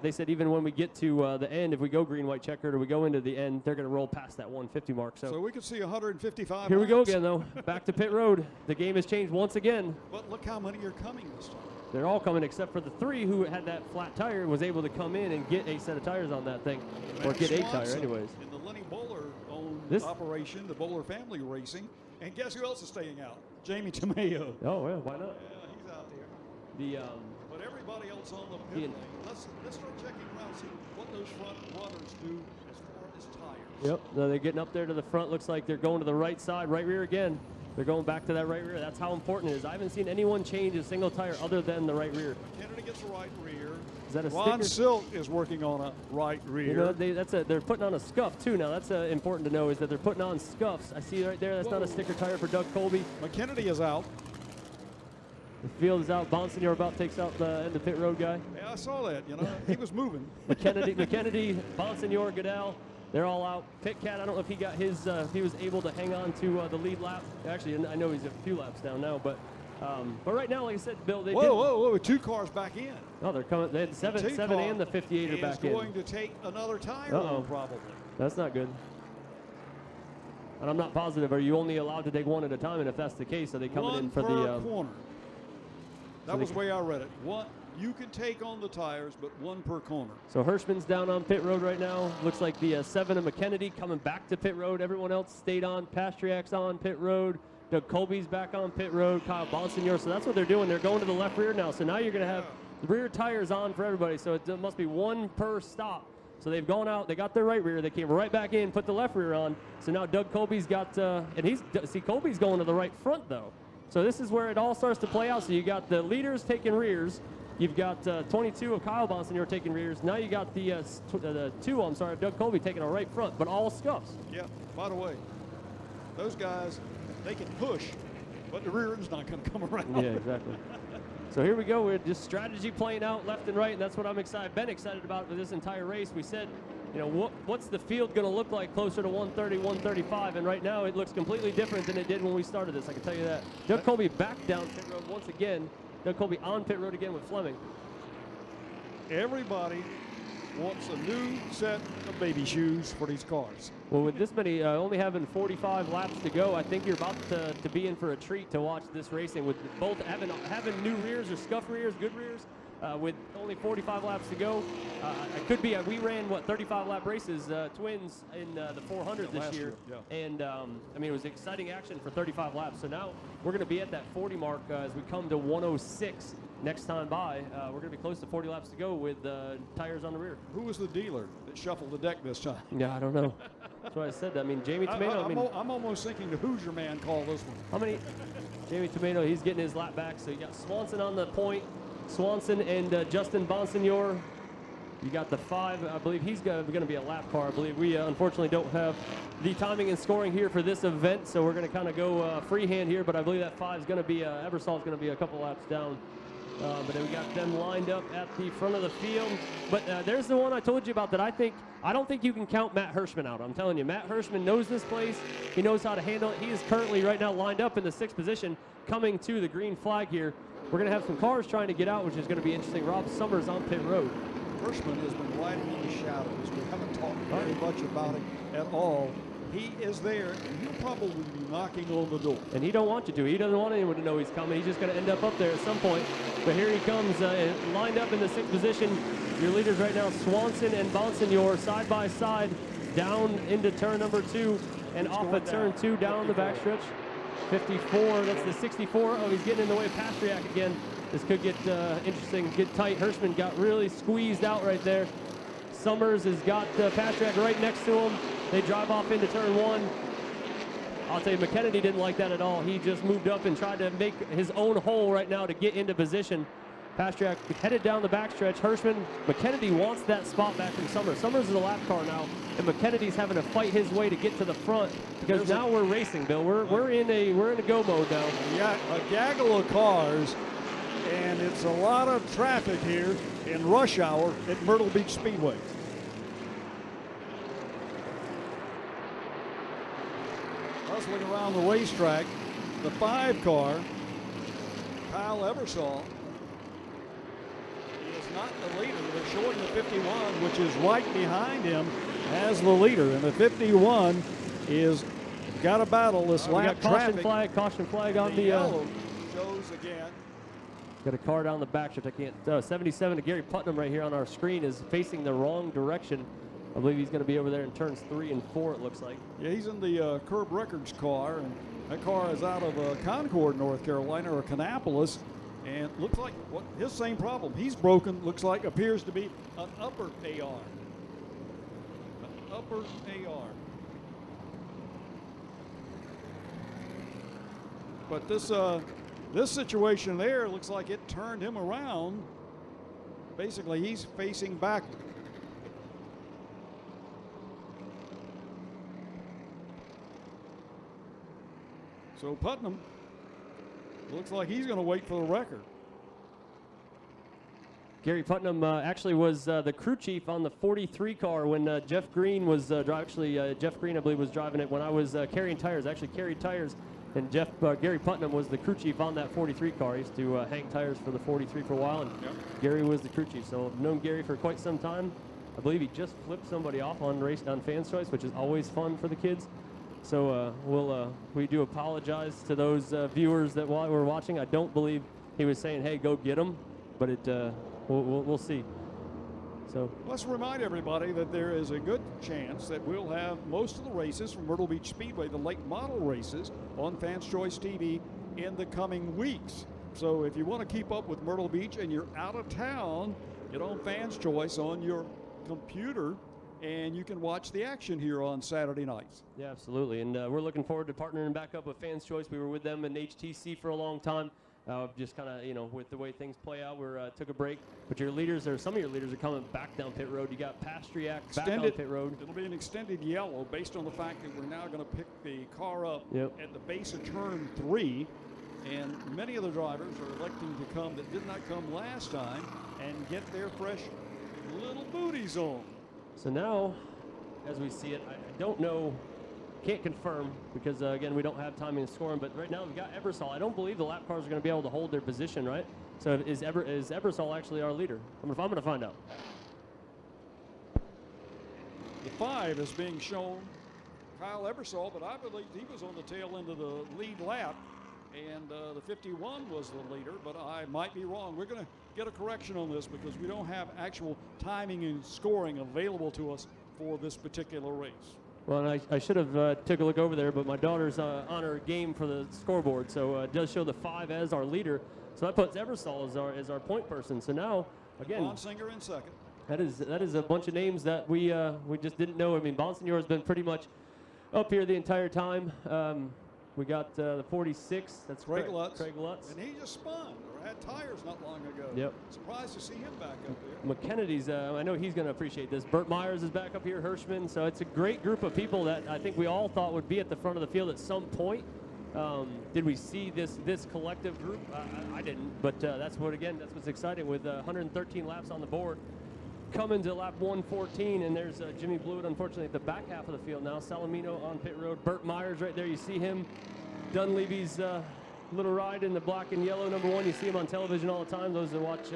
they said even when we get to the end, if we go green, white, checkered, or we go into the end, they're going to roll past that 150 mark. So we could see 155 Here laps. we go again, though. Back to pit road. The game has changed once again. But look how many are coming this time. They're all coming except for the 3 who had that flat tire, was able to come in and get a set of tires on that thing, or get a tire anyways. In the Lenny Bowler-owned operation, the Bowler family racing. And guess who else is staying out? Jamie Tomayo. Oh, well, why not? Yeah, he's out there. The But everybody else on the pit lane, let's start checking around, see what those front runners do as far as tires. Yep, no, they're getting up there to the front. Looks like they're going to the right side, right rear again. They're going back to that right rear. That's how important it is. I haven't seen anyone change a single tire other than the right rear. Kennedy gets the right rear. Is that a Ron sticker? Silk is working on a right rear. You know, they're putting on a scuff too. Now that's important to know is that they're putting on scuffs. I see right there. That's not a sticker tire for Doug Colby. McKennedy is out. The field is out. Bonsignor about takes out the end of pit road guy. Yeah, I saw that. You know, he was moving. McKennedy, Bonsignor, Goodell. They're all out. Pit Cat, I don't know if he got his, if he was able to hang on to the lead lap. Actually, I know he's a few laps down now, but right now, like I said, Bill, they whoa, 2 cars back in. Oh, they're coming. They had seven and the 58 are back in. He's going to take another tire on, probably. That's not good. And I'm not positive. Are you only allowed to take one at a time? And if that's the case, are they coming in for the corner? That was the way I read it. One, you can take on the tires, but 1 per corner. So Hirschman's down on pit road right now. Looks like the 7 of McKennedy coming back to pit road. Everyone else stayed on. Pastriak's on pit road. Doug Colby's back on pit road. Kyle Bonsignor. So that's what they're doing. They're going to the left rear now. So now you're going to have the rear tires on for everybody. So it must be 1 per stop. So they've gone out. They got their right rear. They came right back in, put the left rear on. So now Doug Colby's got, Colby's going to the right front though. So this is where it all starts to play out. So you got the leaders taking rears. You've got 22 of Kyle Bonsignor taking rears. Now you got the 2, I'm sorry, of Doug Colby taking a right front, but all scuffs. Yeah, by the way, those guys, they can push, but the rear end's not going to come around. Yeah, exactly. So here we go. We're just strategy playing out left and right, and that's what I'm been excited about for this entire race. We said, you know, what's the field going to look like closer to 130, 135, and right now it looks completely different than it did when we started this, I can tell you that. Doug Colby back down pit road once again. Doug Colby on pit road again with Fleming. Everybody wants a new set of baby shoes for these cars. Well, with this many, only having 45 laps to go, I think you're about to be in for a treat to watch this racing with both having new rears or scuff rears, good rears, with only 45 laps to go. It could be, we ran, 35 lap races, twins in the 400 this year. Yeah. And, I mean, it was exciting action for 35 laps. So now we're going to be at that 40 mark as we come to 106 next time by. We're going to be close to 40 laps to go with tires on the rear. Who was the dealer that shuffled the deck this time? Yeah, I don't know. That's why I said that. I mean, Jamie Tomato. I'm almost thinking the Hoosier man called this one. How many? Jamie Tomato, he's getting his lap back. So you got Swanson on the point. Swanson and Justin Bonsignor. You got the 5. I believe he's going to be a lap car. I believe we unfortunately don't have the timing and scoring here for this event. So we're going to kind of go freehand here. But I believe that 5 is going to be, Ebersol's going to be a couple laps down. But then we got them lined up at the front of the field. But there's the one I told you about that I don't think you can count Matt Hirschman out. I'm telling you, Matt Hirschman knows this place. He knows how to handle it. He is currently right now lined up in the 6th position, coming to the green flag here. We're going to have some cars trying to get out, which is going to be interesting. Rob Summers on pit road. Hirschman has been riding in the shadows. We haven't talked very much about it at all. He is there, and he'll probably be knocking on the door. And he don't want you to. He doesn't want anyone to know he's coming. He's just going to end up there at some point. But here he comes, lined up in the 6th position. Your leaders right now, Swanson and Bonsignor, side by side, down into turn number 2, and off of turn 2 down the backstretch. 54, that's the 64. Oh, he's getting in the way of Pastriak again. This could get interesting, get tight. Hirschman got really squeezed out right there. Summers has got Pastriak right next to him. They drive off into turn 1. I'll tell you, McKennedy didn't like that at all. He just moved up and tried to make his own hole right now to get into position. Pastriak headed down the backstretch. McKennedy wants that spot back from Summers. Summers is a lap car now, and McKennedy's having to fight his way to get to the front because now we're racing, Bill. We're in a go mode now. Yeah, a gaggle of cars, and it's a lot of traffic here in rush hour at Myrtle Beach Speedway. Hustling around the racetrack, the 5 car, Kyle Ebersol, is not the leader. They're showing the 51, which is right behind him as the leader. And the 51 is got to battle this lap traffic. Caution flag on the yellow shows again. Got a car down the backstretch. I can't. 77 to Gary Putnam right here on our screen is facing the wrong direction. I believe he's going to be over there in turns 3 and 4, it looks like. Yeah, he's in the Curb Records car, and that car is out of Concord, North Carolina, or Kannapolis, and looks like his same problem. He's broken, appears to be an upper AR. upper AR. But this situation there looks like it turned him around. Basically, he's facing backward. So Putnam looks like he's going to wait for the record. Gary Putnam actually was the crew chief on the 43 car when Jeff Green was Jeff Green, I believe, was driving it when I was carrying tires. Actually carried tires, and Gary Putnam was the crew chief on that 43 car. He used to hang tires for the 43 for a while, and Gary was the crew chief. So I've known Gary for quite some time. I believe he just flipped somebody off on Fans Choice, which is always fun for the kids. So we do apologize to those viewers that were watching. I don't believe he was saying, "Hey, go get them," but we'll see. So let's remind everybody that there is a good chance that we'll have most of the races from Myrtle Beach Speedway, the late model races, on Fans Choice TV in the coming weeks. So if you want to keep up with Myrtle Beach and you're out of town, get on Fans Choice on your computer, and you can watch the action here on Saturday nights. Yeah, absolutely. And we're looking forward to partnering back up with Fans Choice. We were with them in HTC for a long time. Just kind of, with the way things play out, we took a break. But some of your leaders are coming back down pit road. You got Pastriak back on pit road. It'll be an extended yellow based on the fact that we're now going to pick the car up at the base of turn 3. And many of the drivers are electing to come that did not come last time and get their fresh little booties on. So now, as we see it, I don't know, can't confirm because, again, we don't have timing and scoring, but right now we've got Ebersol. I don't believe the lap cars are going to be able to hold their position, right? So is Ebersol actually our leader? I'm going to find out. The 5 is being shown Kyle Ebersol, but I believe he was on the tail end of the lead lap, and the 51 was the leader, but I might be wrong. We're going to get a correction on this because we don't have actual timing and scoring available to us for this particular race. Well, and I should have took a look over there, but my daughter's on her game for the scoreboard, so it does show the 5 as our leader. So that puts Ebersol as our point person. So now, again, Bonsinger in second. That is a bunch of names that we just didn't know. I mean, Bonsignor has been pretty much up here the entire time. We got the 46. That's Craig Lutz. Craig Lutz. And he just spun or had tires not long ago. Yep. Surprised to see him back up there. McKennedy's, I know he's going to appreciate this. Burt Myers is back up here, Hirschman. So it's a great group of people that I think we all thought would be at the front of the field at some point. Did we see this collective group? I didn't, but that's what's exciting with 113 laps on the board. Coming to lap 114, and there's Jimmy Blewett, unfortunately, at the back half of the field now. Salamino on pit road. Burt Myers right there. You see him. Dunleavy's little ride in the black and yellow, number 1. You see him on television all the time, those that watch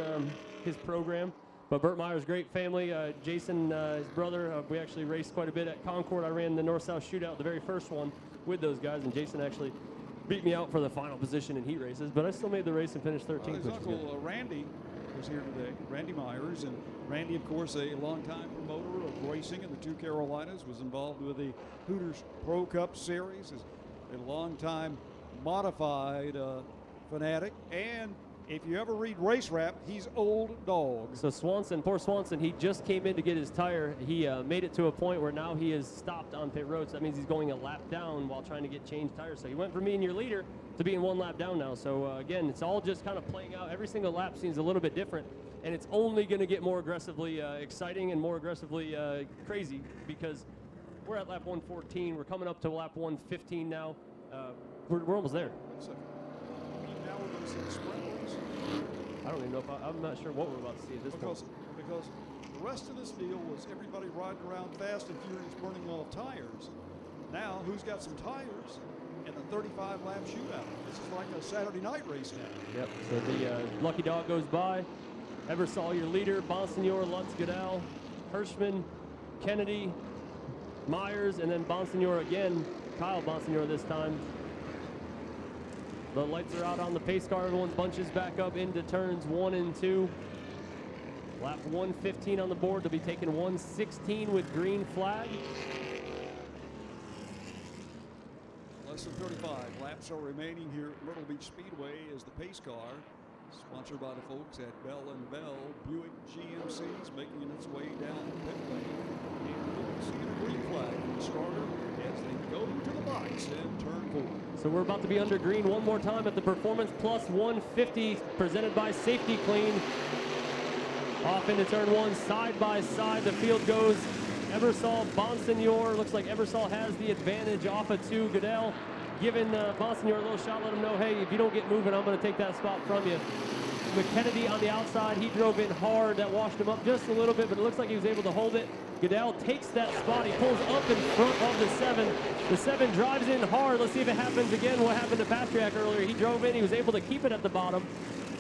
his program. But Burt Myers, great family. Jason, his brother, we actually raced quite a bit at Concord. I ran the North-South Shootout, the very first one, with those guys, and Jason actually beat me out for the final position in heat races, but I still made the race and finished 13th. His uncle Randy was here today, Randy Myers, and Randy, of course, a longtime promoter of racing in the 2 Carolinas, was involved with the Hooters Pro Cup Series, is a longtime modified fanatic, and if you ever read Race Wrap, he's old dog. So Swanson, poor Swanson, he just came in to get his tire. He made it to a point where now he is stopped on pit road, so that means he's going a lap down while trying to get changed tires. So he went from being your leader to being 1 lap down now. So again, it's all just kind of playing out. Every single lap seems a little bit different, and it's only going to get more aggressively exciting and more aggressively crazy because we're at lap 114. We're coming up to lap 115 now. We're almost there. Now we're going to see the sprint race. I don't even know if I'm not sure what we're about to see at this point. Because the rest of this deal was everybody riding around fast and furious burning off tires. Now, who's got some tires in the 35-lap shootout? This is like a Saturday night race now. Yep, so the lucky dog goes by. Ebersol, your leader. Bonsignor, Lutz, Goodell, Hirschman, Kennedy, Myers, and then Bonsignor again. Kyle Bonsignor this time. The lights are out on the pace car. Everyone bunches back up into turns 1 and 2. Lap 115 on the board. They'll be taking 116 with green flag. Less than 35 laps are remaining here at Myrtle Beach Speedway as the pace car, sponsored by the folks at Bell & Bell Buick GMCs, making its way down the pit lane. And we can see in a green It's in turn 4. So we're about to be under green one more time at the Performance Plus 150 presented by Safety Clean. Off into turn 1, side by side. The field goes Ebersol, Bonsignor. Looks like Ebersol has the advantage off of 2. Goodell giving Bonsignor a little shot, let him know, hey, if you don't get moving, I'm going to take that spot from you. McKennedy on the outside, he drove in hard. That washed him up just a little bit, but it looks like he was able to hold it. Goodell takes that spot. He pulls up in front of the 7. The 7 drives in hard. Let's see if it happens again. What happened to Pastriak earlier? He drove in. He was able to keep it at the bottom.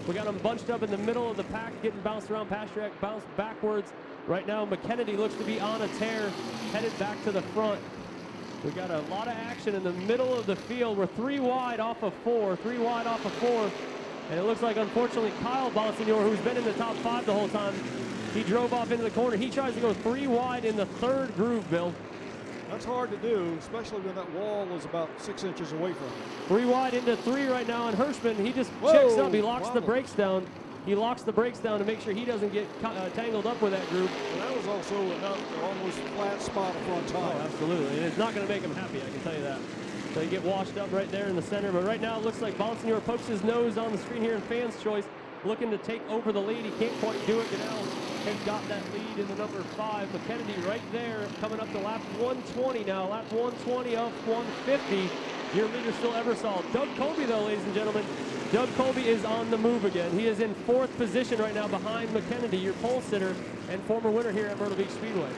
We got him bunched up in the middle of the pack, getting bounced around. Pastriak bounced backwards. Right now, McKennedy looks to be on a tear, headed back to the front. We got a lot of action in the middle of the field. We're 3 wide off of 4. 3 wide off of 4. And it looks like, unfortunately, Kyle Bonsignor, who's been in the top 5 the whole time, he drove off into the corner. He tries to go 3 wide in the 3rd groove, Bill. That's hard to do, especially when that wall is about 6 inches away from him. 3 wide into 3 right now, and Hirschman, he just checks up. He locks the brakes down. He locks the brakes down to make sure he doesn't get tangled up with that group. And that was also another almost flat spot of front tire. Oh, absolutely. And it's not going to make him happy, I can tell you that. So you get washed up right there in the center. But right now it looks like Bonsignor pokes his nose on the screen here in Fans' Choice, looking to take over the lead. He can't quite do it. Goodell has got that lead in the number 5. But Kennedy right there coming up to lap 120 now. Lap 120 of 150. Your leader still Ebersol. Doug Colby, though, ladies and gentlemen. Doug Colby is on the move again. He is in 4th position right now behind McKennedy, your pole sitter and former winner here at Myrtle Beach Speedway.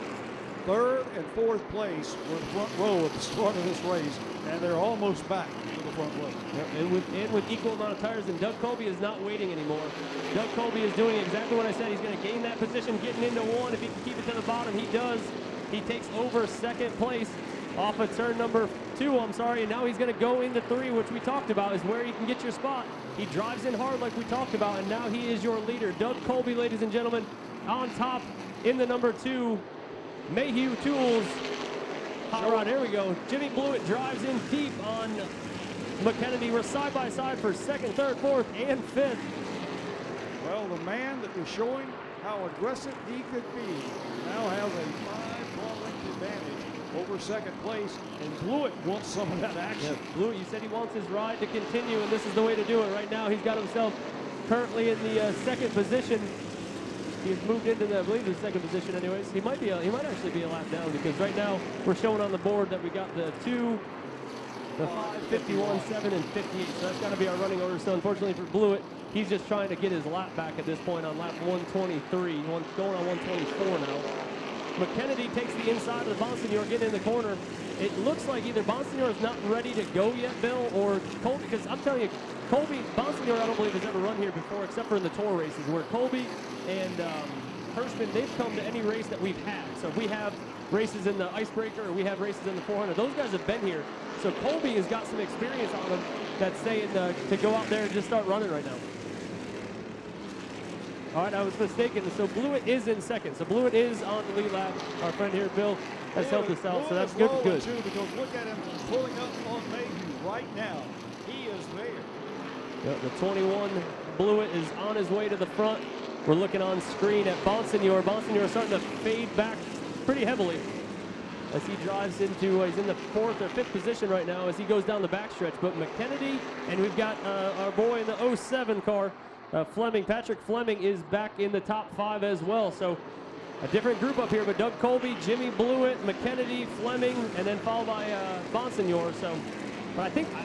3rd and 4th place were in the front row at the start of this race, and they're almost back to the front row. Yep, and with equal amount of tires, and Doug Colby is not waiting anymore. Doug Colby is doing exactly what I said. He's going to gain that position, getting into 1. If he can keep it to the bottom, he does. He takes over 2nd place off of turn number 2, I'm sorry, and now he's going to go into 3, which we talked about is where you can get your spot. He drives in hard like we talked about, and now he is your leader. Doug Colby, ladies and gentlemen, on top in the number 2. Mayhew Tools. Hot rod, there we go. Jimmy Blewett drives in deep on McKennedy. We're side by side for 2nd, 3rd, 4th, and 5th. Well, the man that was showing how aggressive he could be now has a 5-car length advantage over 2nd place, and Blewett wants some of that action. Yeah, Blewett, you said he wants his ride to continue, and this is the way to do it. Right now, he's got himself currently in the 2nd position. He's moved into the, I believe, the 2nd position anyways. He might actually be a lap down, because right now we're showing on the board that we got the 2, the 5, 51, 7, and 58. So that's got to be our running order. So unfortunately for Blewett, he's just trying to get his lap back at this point on lap 123. Going on 124 now. McKennedy takes the inside of the Bonsignor, getting in the corner. It looks like either Bonsignor is not ready to go yet, Bill, or Colby, because I'm telling you, Bonsignor I don't believe has ever run here before, except for in the tour races, where Colby and Hirschman, they've come to any race that we've had. So if we have races in the Icebreaker or we have races in the 400, those guys have been here. So Colby has got some experience on him that's saying to go out there and just start running right now. All right, I was mistaken. So Blewett is in 2nd. So Blewett is on the lead lap. Our friend here, Bill, has helped us out. So that's good. Good. Too, because look at him pulling up on Mayhew right now. He is there. Yep, the 21 Blewett is on his way to the front. We're looking on screen at Bonsignor. Bonsignor is starting to fade back pretty heavily as he drives into, he's in the 4th or 5th position right now as he goes down the backstretch. But McKennedy, and we've got our boy in the 07 car, Fleming, Patrick Fleming is back in the top 5 as well. So a different group up here, but Doug Colby, Jimmy Blewett, McKennedy, Fleming, and then followed by Bonsignor. So, but I think, I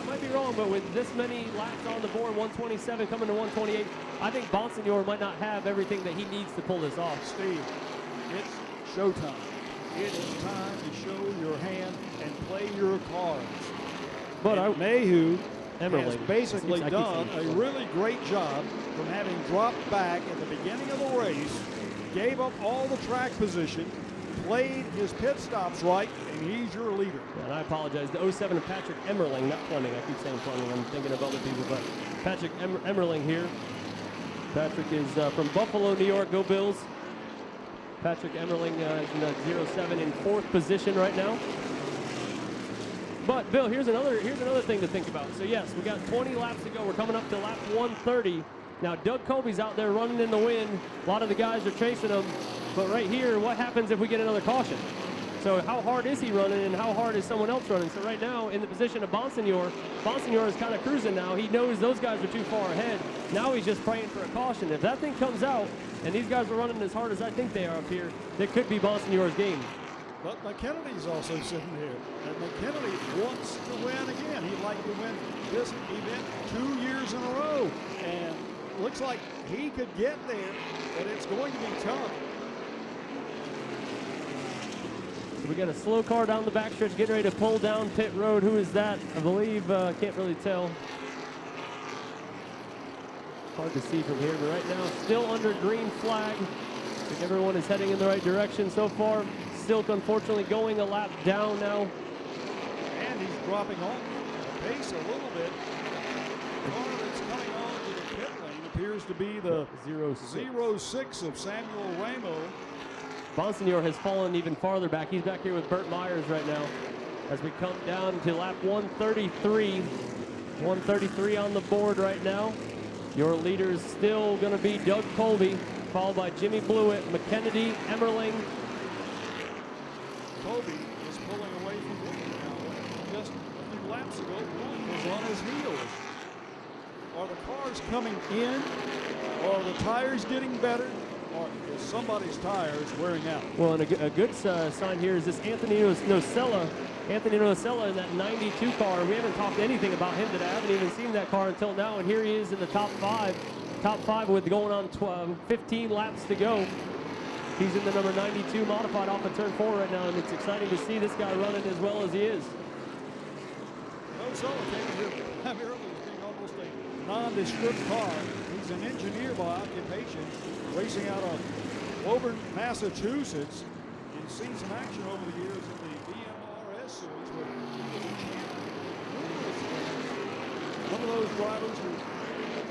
might be wrong, but with this many laps on the board, 127 coming to 128, I think Bonsignor might not have everything that he needs to pull this off. Steve, it's showtime. It is time to show your hand and play your cards. But Mayhew Emerling has basically done a really great job from having dropped back at the beginning of the race, gave up all the track position, played his pit stops right, and he's your leader. Yeah, and I apologize. The 07 of Patrick Emerling, not Fleming. I keep saying Fleming. I'm thinking of other people, but Patrick Emerling here. Patrick is from Buffalo, New York. Go Bills. Patrick Emerling is in the 07 in 4th position right now. But Bill, here's another thing to think about. So yes, we got 20 laps to go. We're coming up to lap 130. Now Doug Colby's out there running in the wind. A lot of the guys are chasing him. But right here, what happens if we get another caution? So how hard is he running and how hard is someone else running? So right now in the position of Bonsignor is kind of cruising now. He knows those guys are too far ahead. Now he's just praying for a caution. If that thing comes out and these guys are running as hard as I think they are up here, that could be Bonsignor's game. But McKennedy's also sitting here. And McKennedy wants to win again. He'd like to win this event 2 years in a row. And looks like he could get there, but it's going to be tough. So we got a slow car down the backstretch getting ready to pull down pit road. Who is that? I believe, can't really tell. Hard to see from here, but right now still under green flag. I think everyone is heading in the right direction so far. Silk, unfortunately, going a lap down now. And he's dropping off the pace a little bit. The car that's coming on to the pit lane appears to be the 06 of Samuel Ramo. Bonsignor has fallen even farther back. He's back here with Burt Myers right now as we come down to lap 133. 133 on the board right now. Your leader is still going to be Doug Colby, followed by Jimmy Blewett, McKennedy, Emmerling. Colby is pulling away from Blewett now. Just a few laps ago, Blewett was on his heels. Are the cars coming in? Are the tires getting better? Or is somebody's tires wearing out? Well, and a good sign here is this Anthony Nocella. Anthony Nocella in that 92 car. We haven't talked anything about him today. I haven't even seen that car until now, and here he is in the top five. Top five with going on 15 laps to go. He's in the number 92 modified off of turn 4 right now, and it's exciting to see this guy running as well as he is. Nocella came here primarily as being almost a nondescript car. He's an engineer by occupation, racing out of Woburn, Massachusetts, and seen some action over the years in the BMRS series where he was a champion. One of those drivers who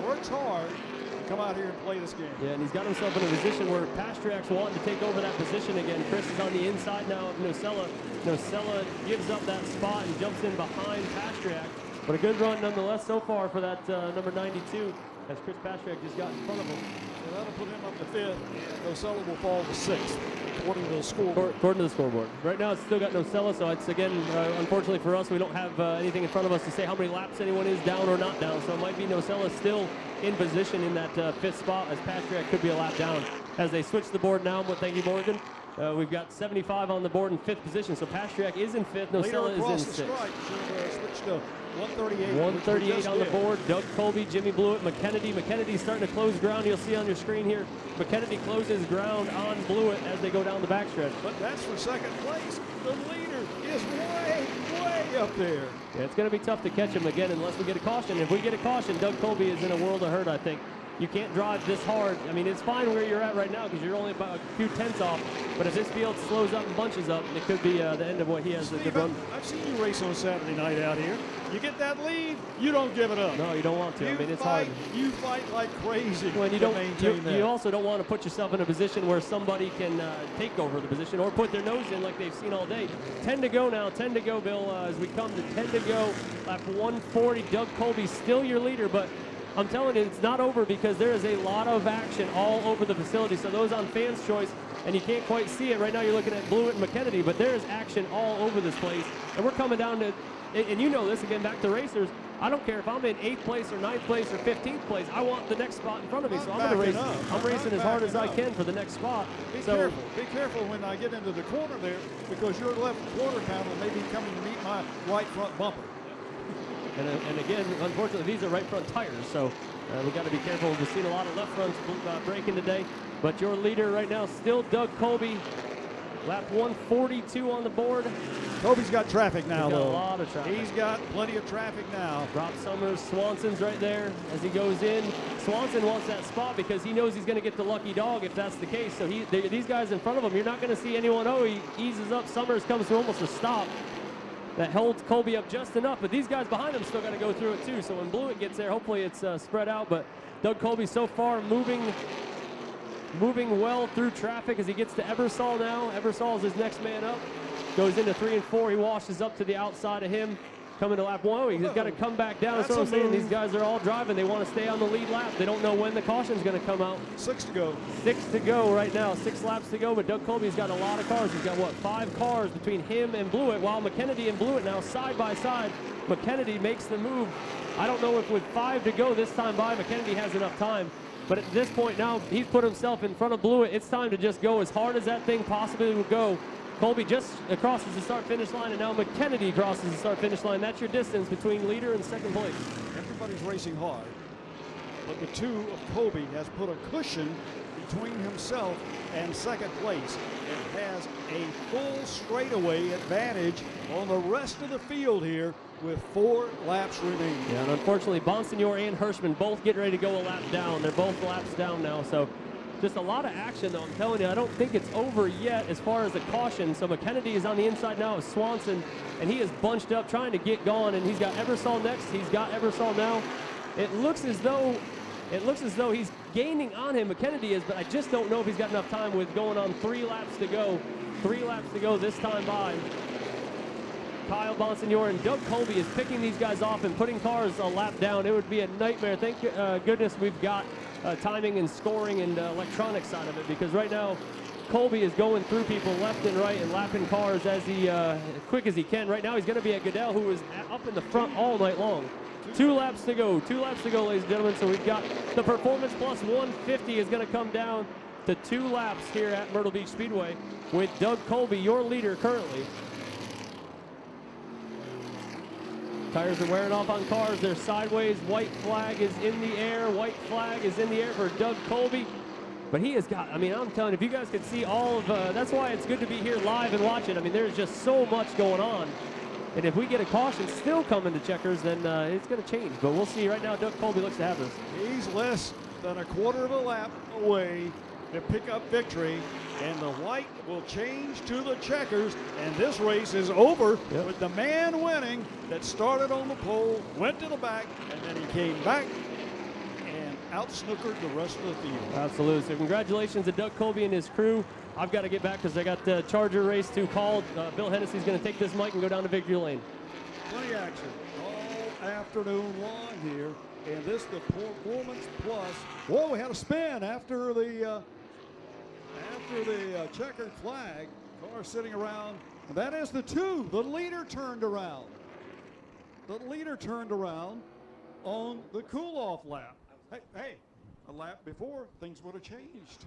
works hard to come out here and play this game. Yeah, and he's got himself in a position where Pastriak's wanting to take over that position again. Chris is on the inside now of Nocella. Nocella gives up that spot and jumps in behind Pastriak. But a good run nonetheless so far for that number 92 as Chris Pastriak just got in front of him. Yeah, that'll put him up to 5th. Nocella will fall to 6th, according to the scoreboard. According to the scoreboard. Right now it's still got Nocella, so it's again, unfortunately for us, we don't have anything in front of us to say how many laps anyone is down or not down. So it might be Nocella still in position in that 5th spot as Pastriak could be a lap down. As they switch the board now, but thank you, Morgan. We've got 75 on the board in 5th position, so Pastriak is in 5th, Nocella is in 6th. Switch to 138. 138 on the board. Doug Colby, Jimmy Blewett, McKennedy. McKennedy's starting to close ground. You'll see on your screen here. McKennedy closes ground on Blewett as they go down the backstretch. But that's for second place. The leader is way, way up there. Yeah, it's going to be tough to catch him again unless we get a caution. If we get a caution, Doug Colby is in a world of hurt, I think. You can't drive this hard. I mean, it's fine where you're at right now because you're only about a few tenths off. But if this field slows up and bunches up, it could be the end of what he has Steve, a good run. I've seen you race on Saturday night out here. You get that lead, you don't give it up. No, you don't want to. I mean, it's hard. You fight like crazy when you to don't maintain that. You also don't want to put yourself in a position where somebody can take over the position or put their nose in like they've seen all day. 10 to go now. 10 to go, Bill, as we come to 10 to go. Lap 140. Doug Colby still your leader, but I'm telling you, it's not over because there is a lot of action all over the facility. So those on Fans Choice, and you can't quite see it right now, you're looking at Blewett and McKennedy, but there is action all over this place. And we're coming down to, and you know this, again, back to racers, I don't care if I'm in 8th place or 9th place or 15th place. I want the next spot in front of me, so I'm going to race. I'm racing as hard as I can for the next spot. Be careful. Be careful when I get into the corner there because your left quarter panel may be coming to meet my right front bumper. And again, unfortunately, these are right front tires, so we've got to be careful. We've seen a lot of left fronts braking today, but your leader right now still Doug Colby. Lap 142 on the board. Colby's got traffic now, He's got though. a lot of traffic. He's got plenty of traffic now. Rob Summers, Swanson's right there as he goes in. Swanson wants that spot because he knows he's going to get the lucky dog if that's the case. So these guys in front of him, you're not going to see anyone. Oh, he eases up. Summers comes to almost a stop. That holds Colby up just enough, but these guys behind him still got to go through it too. So when Blewett gets there, hopefully it's spread out. But Doug Colby so far moving well through traffic as he gets to Ebersol now. Ebersol is his next man up. Goes into 3 and 4. He washes up to the outside of him. coming to lap 1. He's got to come back down. That's what I'm saying. These guys are all driving. They want to stay on the lead lap. They don't know when the caution's going to come out. 6 to go. 6 to go right now. 6 laps to go, but Doug Colby's got a lot of cars. He's got, what, 5 cars between him and Blewett, while McKennedy and Blewett now side by side. McKennedy makes the move. I don't know if with 5 to go this time by, McKennedy has enough time. But at this point now, he's put himself in front of Blewett. It's time to just go as hard as that thing possibly would go. Colby just crosses the start-finish line, and now McKennedy crosses the start-finish line. That's your distance between leader and second place. Everybody's racing hard, but the 2 of Colby has put a cushion between himself and second place and has a full straightaway advantage on the rest of the field here with 4 laps remaining. Yeah, and unfortunately, Bonsignor and Hirschman both getting ready to go a lap down. They're both laps down now, so just a lot of action, though. I'm telling you, I don't think it's over yet as far as the caution. So McKennedy is on the inside now of Swanson, and he is bunched up trying to get going, and he's got Ebersol next. He's got Ebersol now. It looks as though he's gaining on him. McKennedy is, but I just don't know if he's got enough time with going on 3 laps to go. 3 laps to go this time by. Kyle Bonsignor and Doug Colby is picking these guys off and putting cars a lap down. It would be a nightmare. Thank goodness we've got timing and scoring and electronic side of it, because right now Colby is going through people left and right and lapping cars as he quick as he can. Right now he's going to be at Goodell, who is up in the front all night long. 2 laps to go. 2 laps to go, ladies and gentlemen. So we've got the Performance Plus 150 is going to come down to 2 laps here at Myrtle Beach Speedway with Doug Colby, your leader currently. Tires are wearing off on cars. They're sideways. White flag is in the air. White flag is in the air for Doug Colby. But he has got, I mean, I'm telling you, if you guys could see all of, that's why it's good to be here live and watch it. I mean, there's just so much going on. And if we get a caution still coming to checkers, then it's going to change. But we'll see. Right now, Doug Colby looks to have this. He's less than a quarter of a lap away to pick up victory, and the white will change to the checkers, and this race is over with the man winning that started on the pole, went to the back, and then he came back and out-snookered the rest of the field. Absolutely. So congratulations to Doug Colby and his crew. I've got to get back because I got the Charger race 2 called. Bill Hennessy's going to take this mic and go down to victory lane. Plenty of action all afternoon long here, and this the Performance Plus. Whoa, we had a spin after the checkered flag. Car sitting around. And that is the 2. The leader turned around. The leader turned around on the cool-off lap. Hey, a lap before, things would have changed.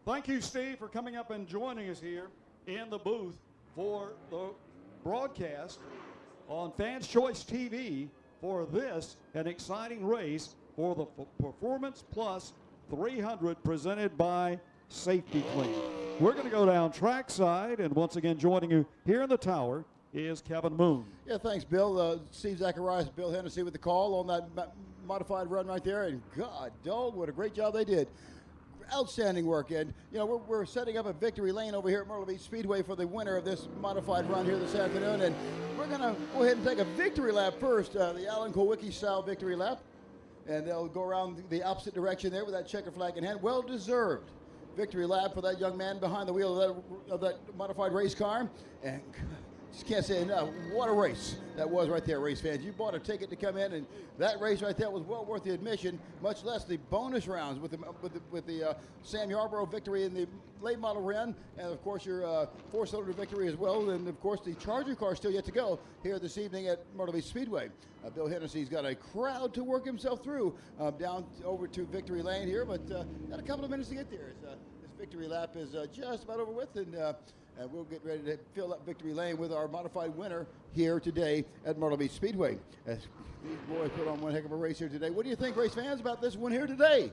Thank you, Steve, for coming up and joining us here in the booth for the broadcast on Fans Choice TV for this, an exciting race for the Performance Plus 300 presented by Safety Clean. We're going to go down trackside, and once again joining you here in the tower is Kevin Moon. Yeah, thanks, Bill. Steve Zacharias, Bill Hennessy with the call on that modified run right there, and God dog, what a great job they did. Outstanding work, and you know we're setting up a victory lane over here at Myrtle Beach Speedway for the winner of this modified run here this afternoon, and we're going to go ahead and take a victory lap first, the Alan Kowicki style victory lap, and they'll go around the opposite direction there with that checker flag in hand. Well deserved victory lap for that young man behind the wheel of that modified race car, and just can't say enough. What a race that was right there, race fans. You bought a ticket to come in, and that race right there was well worth the admission, much less the bonus rounds with the Sam Yarborough victory in the late model run, and of course your 4-cylinder victory as well, and of course the Charger car still yet to go here this evening at Myrtle Beach Speedway. Bill Hennessy's got a crowd to work himself through down over to victory lane here, but got a couple of minutes to get there. This victory lap is just about over with, and we'll get ready to fill up victory lane with our modified winner here today at Myrtle Beach Speedway. As these boys put on one heck of a race here today. What do you think, race fans, about this one here today?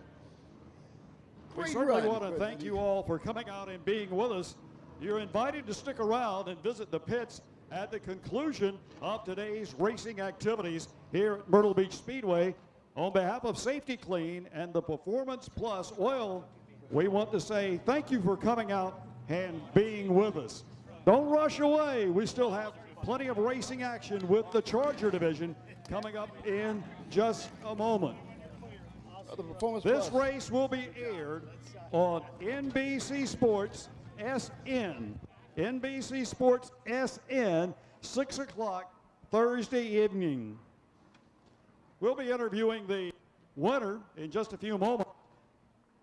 We certainly want to thank you all for coming out and being with us. You're invited to stick around and visit the pits at the conclusion of today's racing activities here at Myrtle Beach Speedway. On behalf of Safety Clean and the Performance Plus Oil, we want to say thank you for coming out and being with us. Don't rush away. We still have plenty of racing action with the Charger division coming up in just a moment. This race will be aired on NBC Sports SN. NBC Sports SN, 6 o'clock Thursday evening. We'll be interviewing the winner in just a few moments.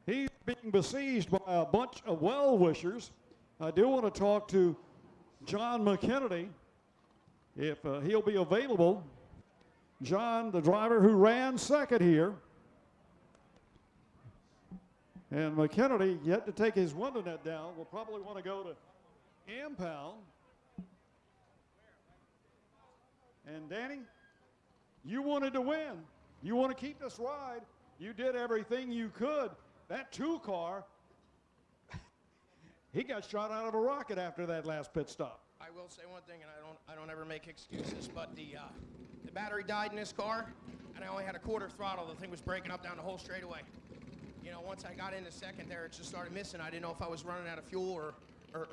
He's being besieged by a bunch of well-wishers. I do want to talk to John McKennedy, if he'll be available. John, the driver who ran second here. And McKennedy, yet to take his window net down, will probably want to go to impound. And Danny, you wanted to win. You want to keep this ride. You did everything you could. That 2-car, he got shot out of a rocket after that last pit stop. I will say one thing, and I don't ever make excuses, but the battery died in this car, and I only had a quarter throttle. The thing was breaking up down the whole straightaway. You know, once I got into second there, it just started missing. I didn't know if I was running out of fuel or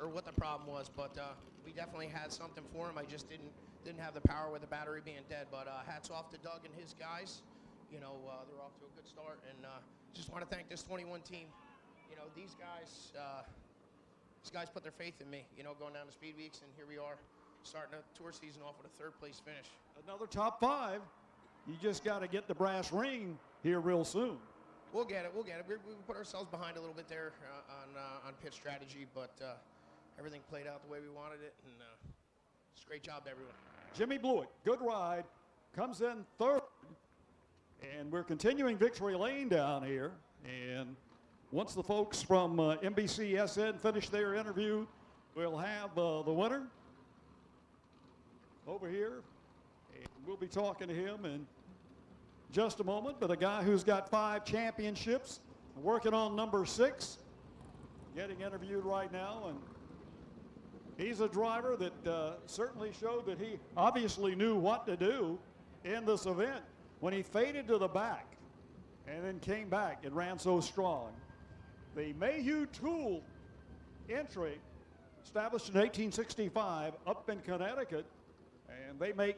what the problem was, but we definitely had something for him. I just didn't have the power with the battery being dead. But hats off to Doug and his guys. You know, they're off to a good start, and just want to thank this 21 team. You know, these guys put their faith in me. You know, going down to Speed Weeks, and here we are, starting a tour season off with a 3rd place finish. Another top 5. You just got to get the brass ring here real soon. We'll get it. We'll get it. We put ourselves behind a little bit there on pit strategy, but everything played out the way we wanted it, and it's a great job to everyone. Jimmy Blewett, good ride, comes in 3rd, and we're continuing victory lane down here. And once the folks from NBCSN finish their interview, we'll have the winner over here, and we'll be talking to him in just a moment. But a guy who's got 5 championships, working on number 6, getting interviewed right now, and he's a driver that certainly showed that he obviously knew what to do in this event. When he faded to the back and then came back, it ran so strong. The Mayhew Tool entry, established in 1865 up in Connecticut, and they make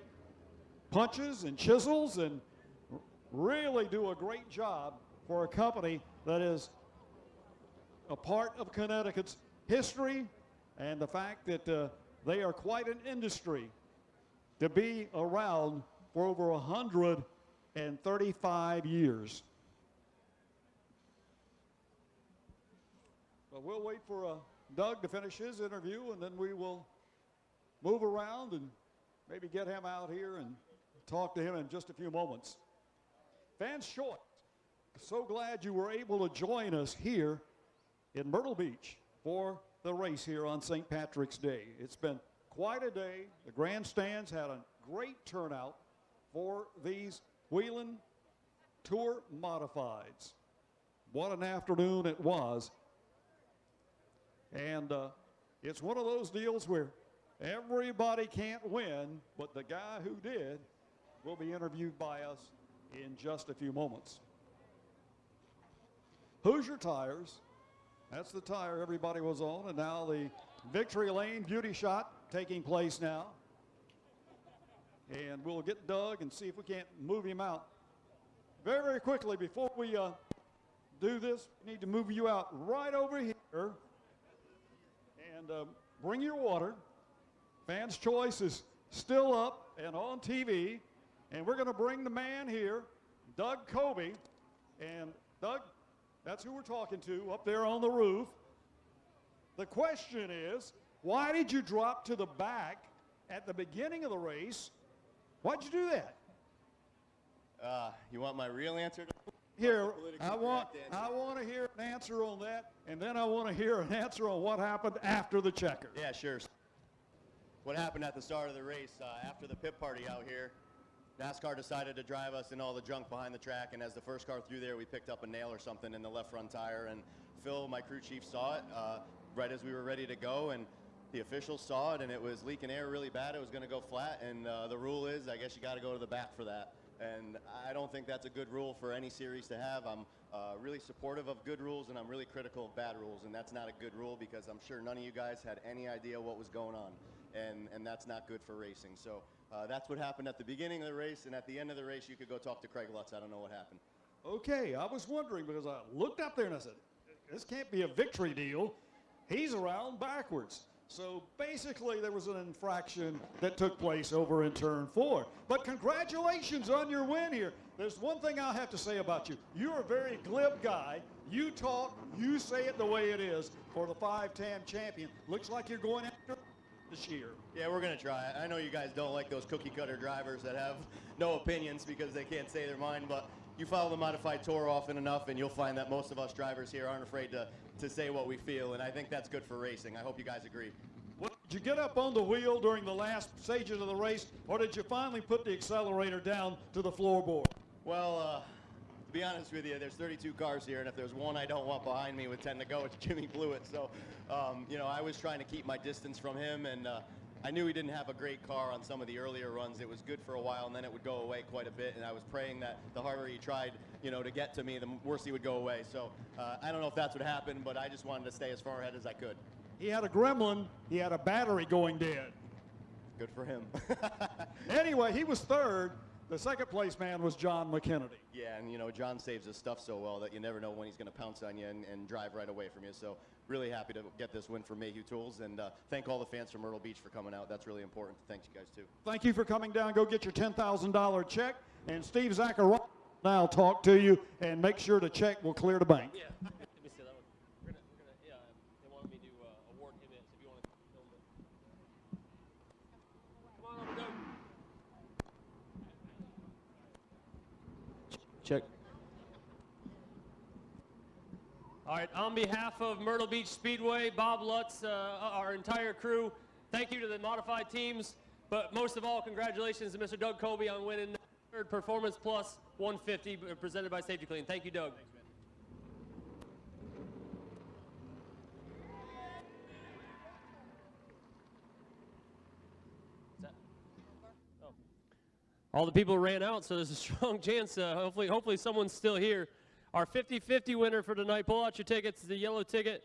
punches and chisels and really do a great job for a company that is a part of Connecticut's history, and the fact that they are quite an industry to be around for over 135 years. But we'll wait for Doug to finish his interview, and then we will move around and maybe get him out here and talk to him in just a few moments. Vance Short, so glad you were able to join us here in Myrtle Beach for the race here on St. Patrick's Day. It's been quite a day. The grandstands had a great turnout for these Whelen Tour Modifieds. What an afternoon it was. And it's one of those deals where everybody can't win, but the guy who did will be interviewed by us in just a few moments. Hoosier Tires, that's the tire everybody was on, and now the victory lane beauty shot taking place now. And we'll get Doug and see if we can't move him out. Very, very quickly, before we do this, we need to move you out right over here. And bring your water. Fans' Choice is still up and on TV. And we're going to bring the man here, Doug Kobe. And Doug, that's who we're talking to up there on the roof. The question is, why did you drop to the back at the beginning of the race? Why'd you do that? You want my real answer? Here, I want to hear an answer on that, and then I want to hear an answer on what happened after the checker. Yeah, sure. What happened at the start of the race, after the pit party out here, NASCAR decided to drive us in all the junk behind the track, and as the first car through there, we picked up a nail or something in the left front tire, and Phil, my crew chief, saw it right as we were ready to go, and the officials saw it, and it was leaking air really bad. It was going to go flat, and the rule is, I guess you got to go to the back for that. And I don't think that's a good rule for any series to have. I'm really supportive of good rules, and I'm really critical of bad rules, and that's not a good rule because I'm sure none of you guys had any idea what was going on, and that's not good for racing. So that's what happened at the beginning of the race, and at the end of the race, you could go talk to Craig Lutz. I don't know what happened. Okay, I was wondering because I looked up there and I said, this can't be a victory deal. He's around backwards. So basically, there was an infraction that took place over in turn 4. But congratulations on your win here. There's one thing I'll have to say about you. You're a very glib guy. You talk, you say it the way it is for the 5-10 champion. Looks like you're going after this year. Yeah, we're going to try. I know you guys don't like those cookie-cutter drivers that have no opinions because they can't say their mind, but you follow the modified tour often enough, and you'll find that most of us drivers here aren't afraid to say what we feel, and I think that's good for racing. I hope you guys agree. Well, did you get up on the wheel during the last stages of the race, or did you finally put the accelerator down to the floorboard? Well, to be honest with you, there's 32 cars here, and if there's one I don't want behind me with 10 to go, it's Jimmy Blewett. So, you know, I was trying to keep my distance from him, and I knew he didn't have a great car on some of the earlier runs. It was good for a while, and then it would go away quite a bit, and I was praying that the harder he tried, you know, to get to me, the worse he would go away. So I don't know if that's what happened, but I just wanted to stay as far ahead as I could. He had a gremlin. He had a battery going dead. Good for him. Anyway, he was third. The second place man was John McKennedy. Yeah, and you know, John saves his stuff so well that you never know when he's going to pounce on you and drive right away from you. So really happy to get this win for Mayhew Tools, and thank all the fans from Myrtle Beach for coming out. That's really important. Thanks, you guys, too. Thank you for coming down. Go get your $10,000 check. And Steve Zachariah now talk to you, and make sure the check will clear the bank. Yeah. Let me see that one. We're gonna yeah, they wanted me to award him it, so if you want to film it. Come on over, Doug. Check. All right, on behalf of Myrtle Beach Speedway, Bob Lutz, our entire crew, thank you to the modified teams, but most of all, congratulations to Mr. Doug Colby on winning the third Performance Plus 150 presented by Safety Clean. Thank you, Doug. Thanks, man. All the people ran out, so there's a strong chance. Hopefully someone's still here. Our 50-50 winner for tonight, pull out your tickets, the yellow ticket.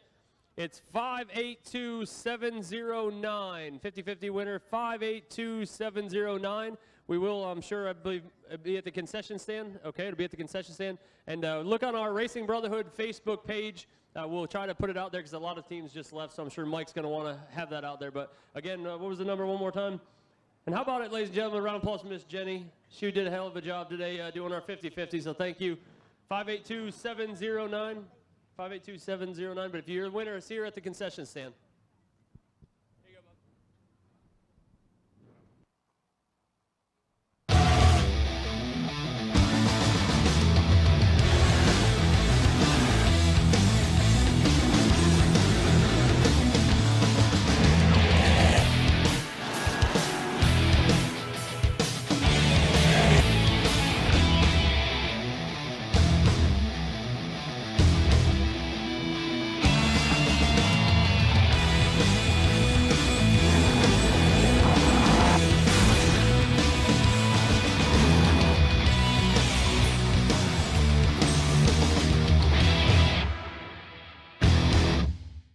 It's 582709. 50-50 winner, 582709. We will, I'm sure, I believe, be at the concession stand. Okay, it'll be at the concession stand. And look on our Racing Brotherhood Facebook page. We'll try to put it out there because a lot of teams just left, so I'm sure Mike's going to want to have that out there. But again, what was the number one more time? And how about it, ladies and gentlemen, a round of applause for Miss Jenny. She did a hell of a job today doing our 50-50, so thank you. 582709. 582709. But if you're the winner, see her at the concession stand.